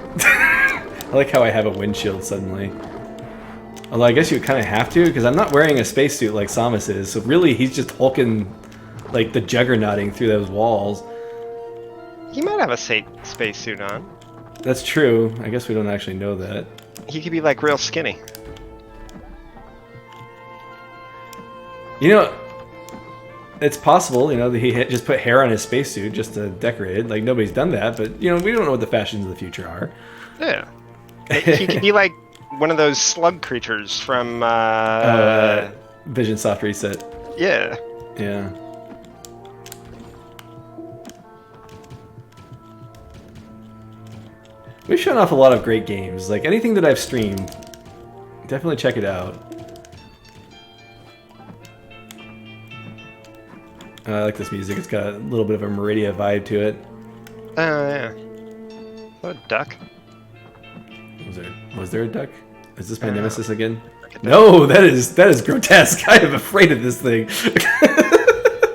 I like how I have a windshield suddenly. Although I guess you kind of have to, because I'm not wearing a spacesuit like Samus is, so really he's just hulking, like, the juggernauting through those walls. He might have a spacesuit on. That's true. I guess we don't actually know that. He could be, like, real skinny. You know, it's possible, you know, that he just put hair on his spacesuit just to decorate it. Like, nobody's done that, but, you know, we don't know what the fashions of the future are. Yeah. He could be like one of those slug creatures from Vision Soft Reset. Yeah. Yeah. We've shown off a lot of great games. Like anything that I've streamed, definitely check it out. I like this music. It's got a little bit of a Meridia vibe to it. Oh yeah. What a duck. Was there a duck? Is this my nemesis again? No, that is grotesque. I am afraid of this thing.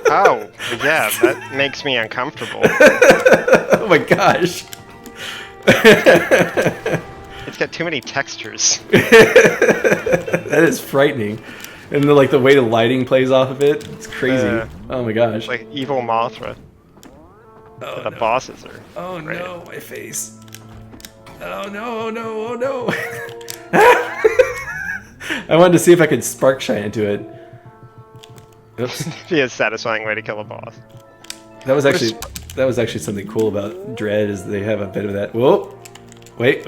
Oh, yeah, that makes me uncomfortable. Oh my gosh. It's got too many textures. That is frightening. And the way the lighting plays off of it, it's crazy. Oh my gosh. It's like evil Mothra. Oh, the bosses are. Oh great. no, my face. Oh no, oh no, oh no. I wanted to see if I could spark shine into it. Oops. Be a satisfying way to kill a boss. That was actually something cool about Dread, is they have a bit of that. Whoa! Wait.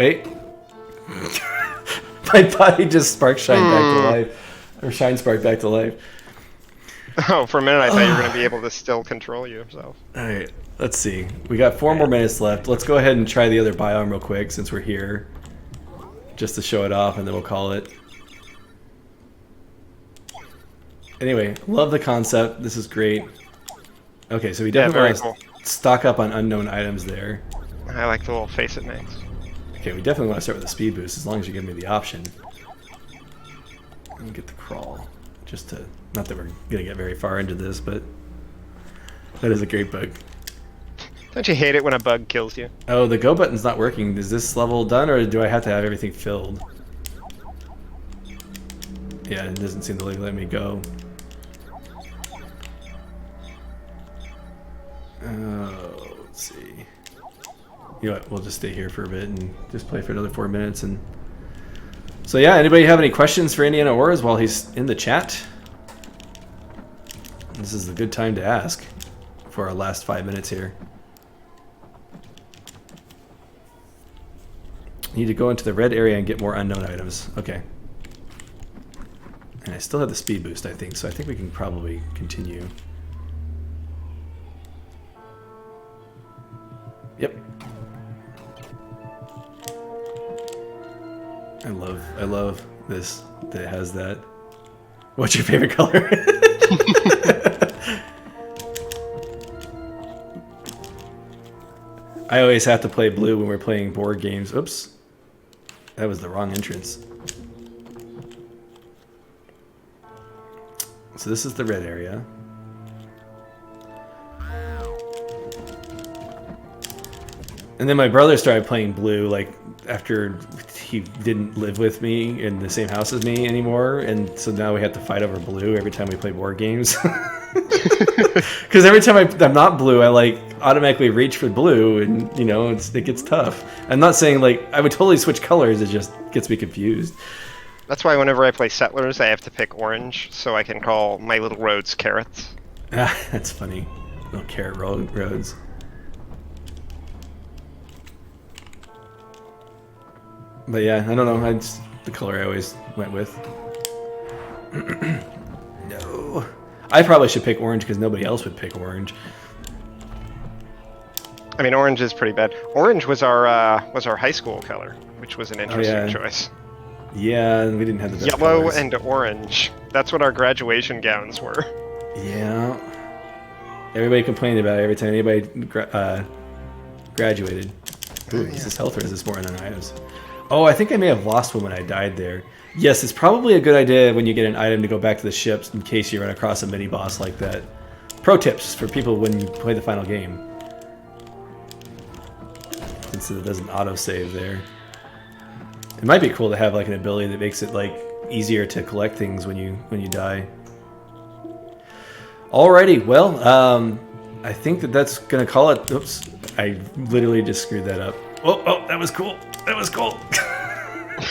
My body just spark shined back to life. Or Shine Spark back to life. Oh, for a minute I thought you were going to be able to still control yourself. All right, let's see. We got 4 more minutes left. Let's go ahead and try the other biome real quick since we're here. Just to show it off, and then we'll call it. Anyway, love the concept. This is great. Okay, so we definitely want to stock up on unknown items there. I like the little face it makes. Okay, we definitely want to start with the speed boost as long as you give me the option. And get the crawl. Just to, not that we're going to get very far into this, but that is a great bug. Don't you hate it when a bug kills you? Oh, the go button's not working. Is this level done, or do I have to have everything filled? Yeah, it doesn't seem to let me go. Oh, let's see. You know what? We'll just stay here for a bit and just play for another 4 minutes. And so yeah, anybody have any questions for Indiana Auras while he's in the chat? This is a good time to ask for our last 5 minutes here. Need to go into the red area and get more unknown items. Okay. And I still have the speed boost, I think, so I think we can probably continue. Yep. I love this that has that. What's your favorite color? I always have to play blue when we're playing board games. Oops. That was the wrong entrance. So this is the red area. And then my brother started playing blue, like, after he didn't live with me in the same house as me anymore, and so now we have to fight over blue every time we play board games. Because every time I'm not blue, I, like, automatically reach for blue, and, you know, it gets tough. I'm not saying, like, I would totally switch colors, it just gets me confused. That's why whenever I play Settlers, I have to pick orange, so I can call my little roads carrots. Ah, that's funny. Little carrot roads. But yeah, I don't know. It's the color I always went with. No. I probably should pick orange because nobody else would pick orange. I mean, orange is pretty bad. Orange was our high school color, which was an interesting choice. Yeah, and we didn't have the best yellow colors. And orange. That's what our graduation gowns were. Yeah. Everybody complained about it every time anybody graduated. Ooh, is this health or is this more unknown items? Oh, I think I may have lost one when I died there. Yes, it's probably a good idea when you get an item to go back to the ships in case you run across a mini-boss like that. Pro tips for people when you play the final game. Since it doesn't auto-save there. It might be cool to have like an ability that makes it like easier to collect things when you die. Alrighty, well, I think that's gonna call it. Oops, I literally just screwed that up. Oh, that was cool. That was cool.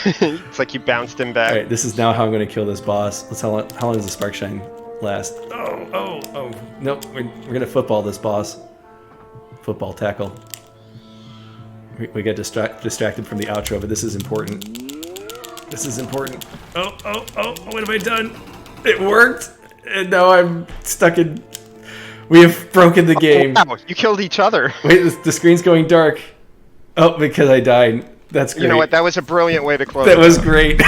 It's like you bounced him back. Alright, this is now how I'm gonna kill this boss. How long does the spark shine last? Oh. Nope, we're gonna football this boss. Football tackle. We get distracted from the outro, but this is important. This is important. Oh, what have I done? It worked! And now I'm stuck in... We have broken the game. Wow, you killed each other. Wait, the screen's going dark. Oh, because I died. That's great. You know what? That was a brilliant way to close. That was great.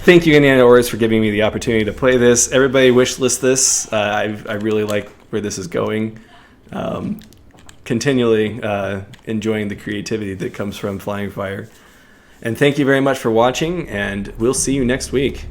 Thank you, Indiana Auras, for giving me the opportunity to play this. Everybody wishlist this. I really like where this is going. Continually enjoying the creativity that comes from Flying Fire. And thank you very much for watching, and we'll see you next week.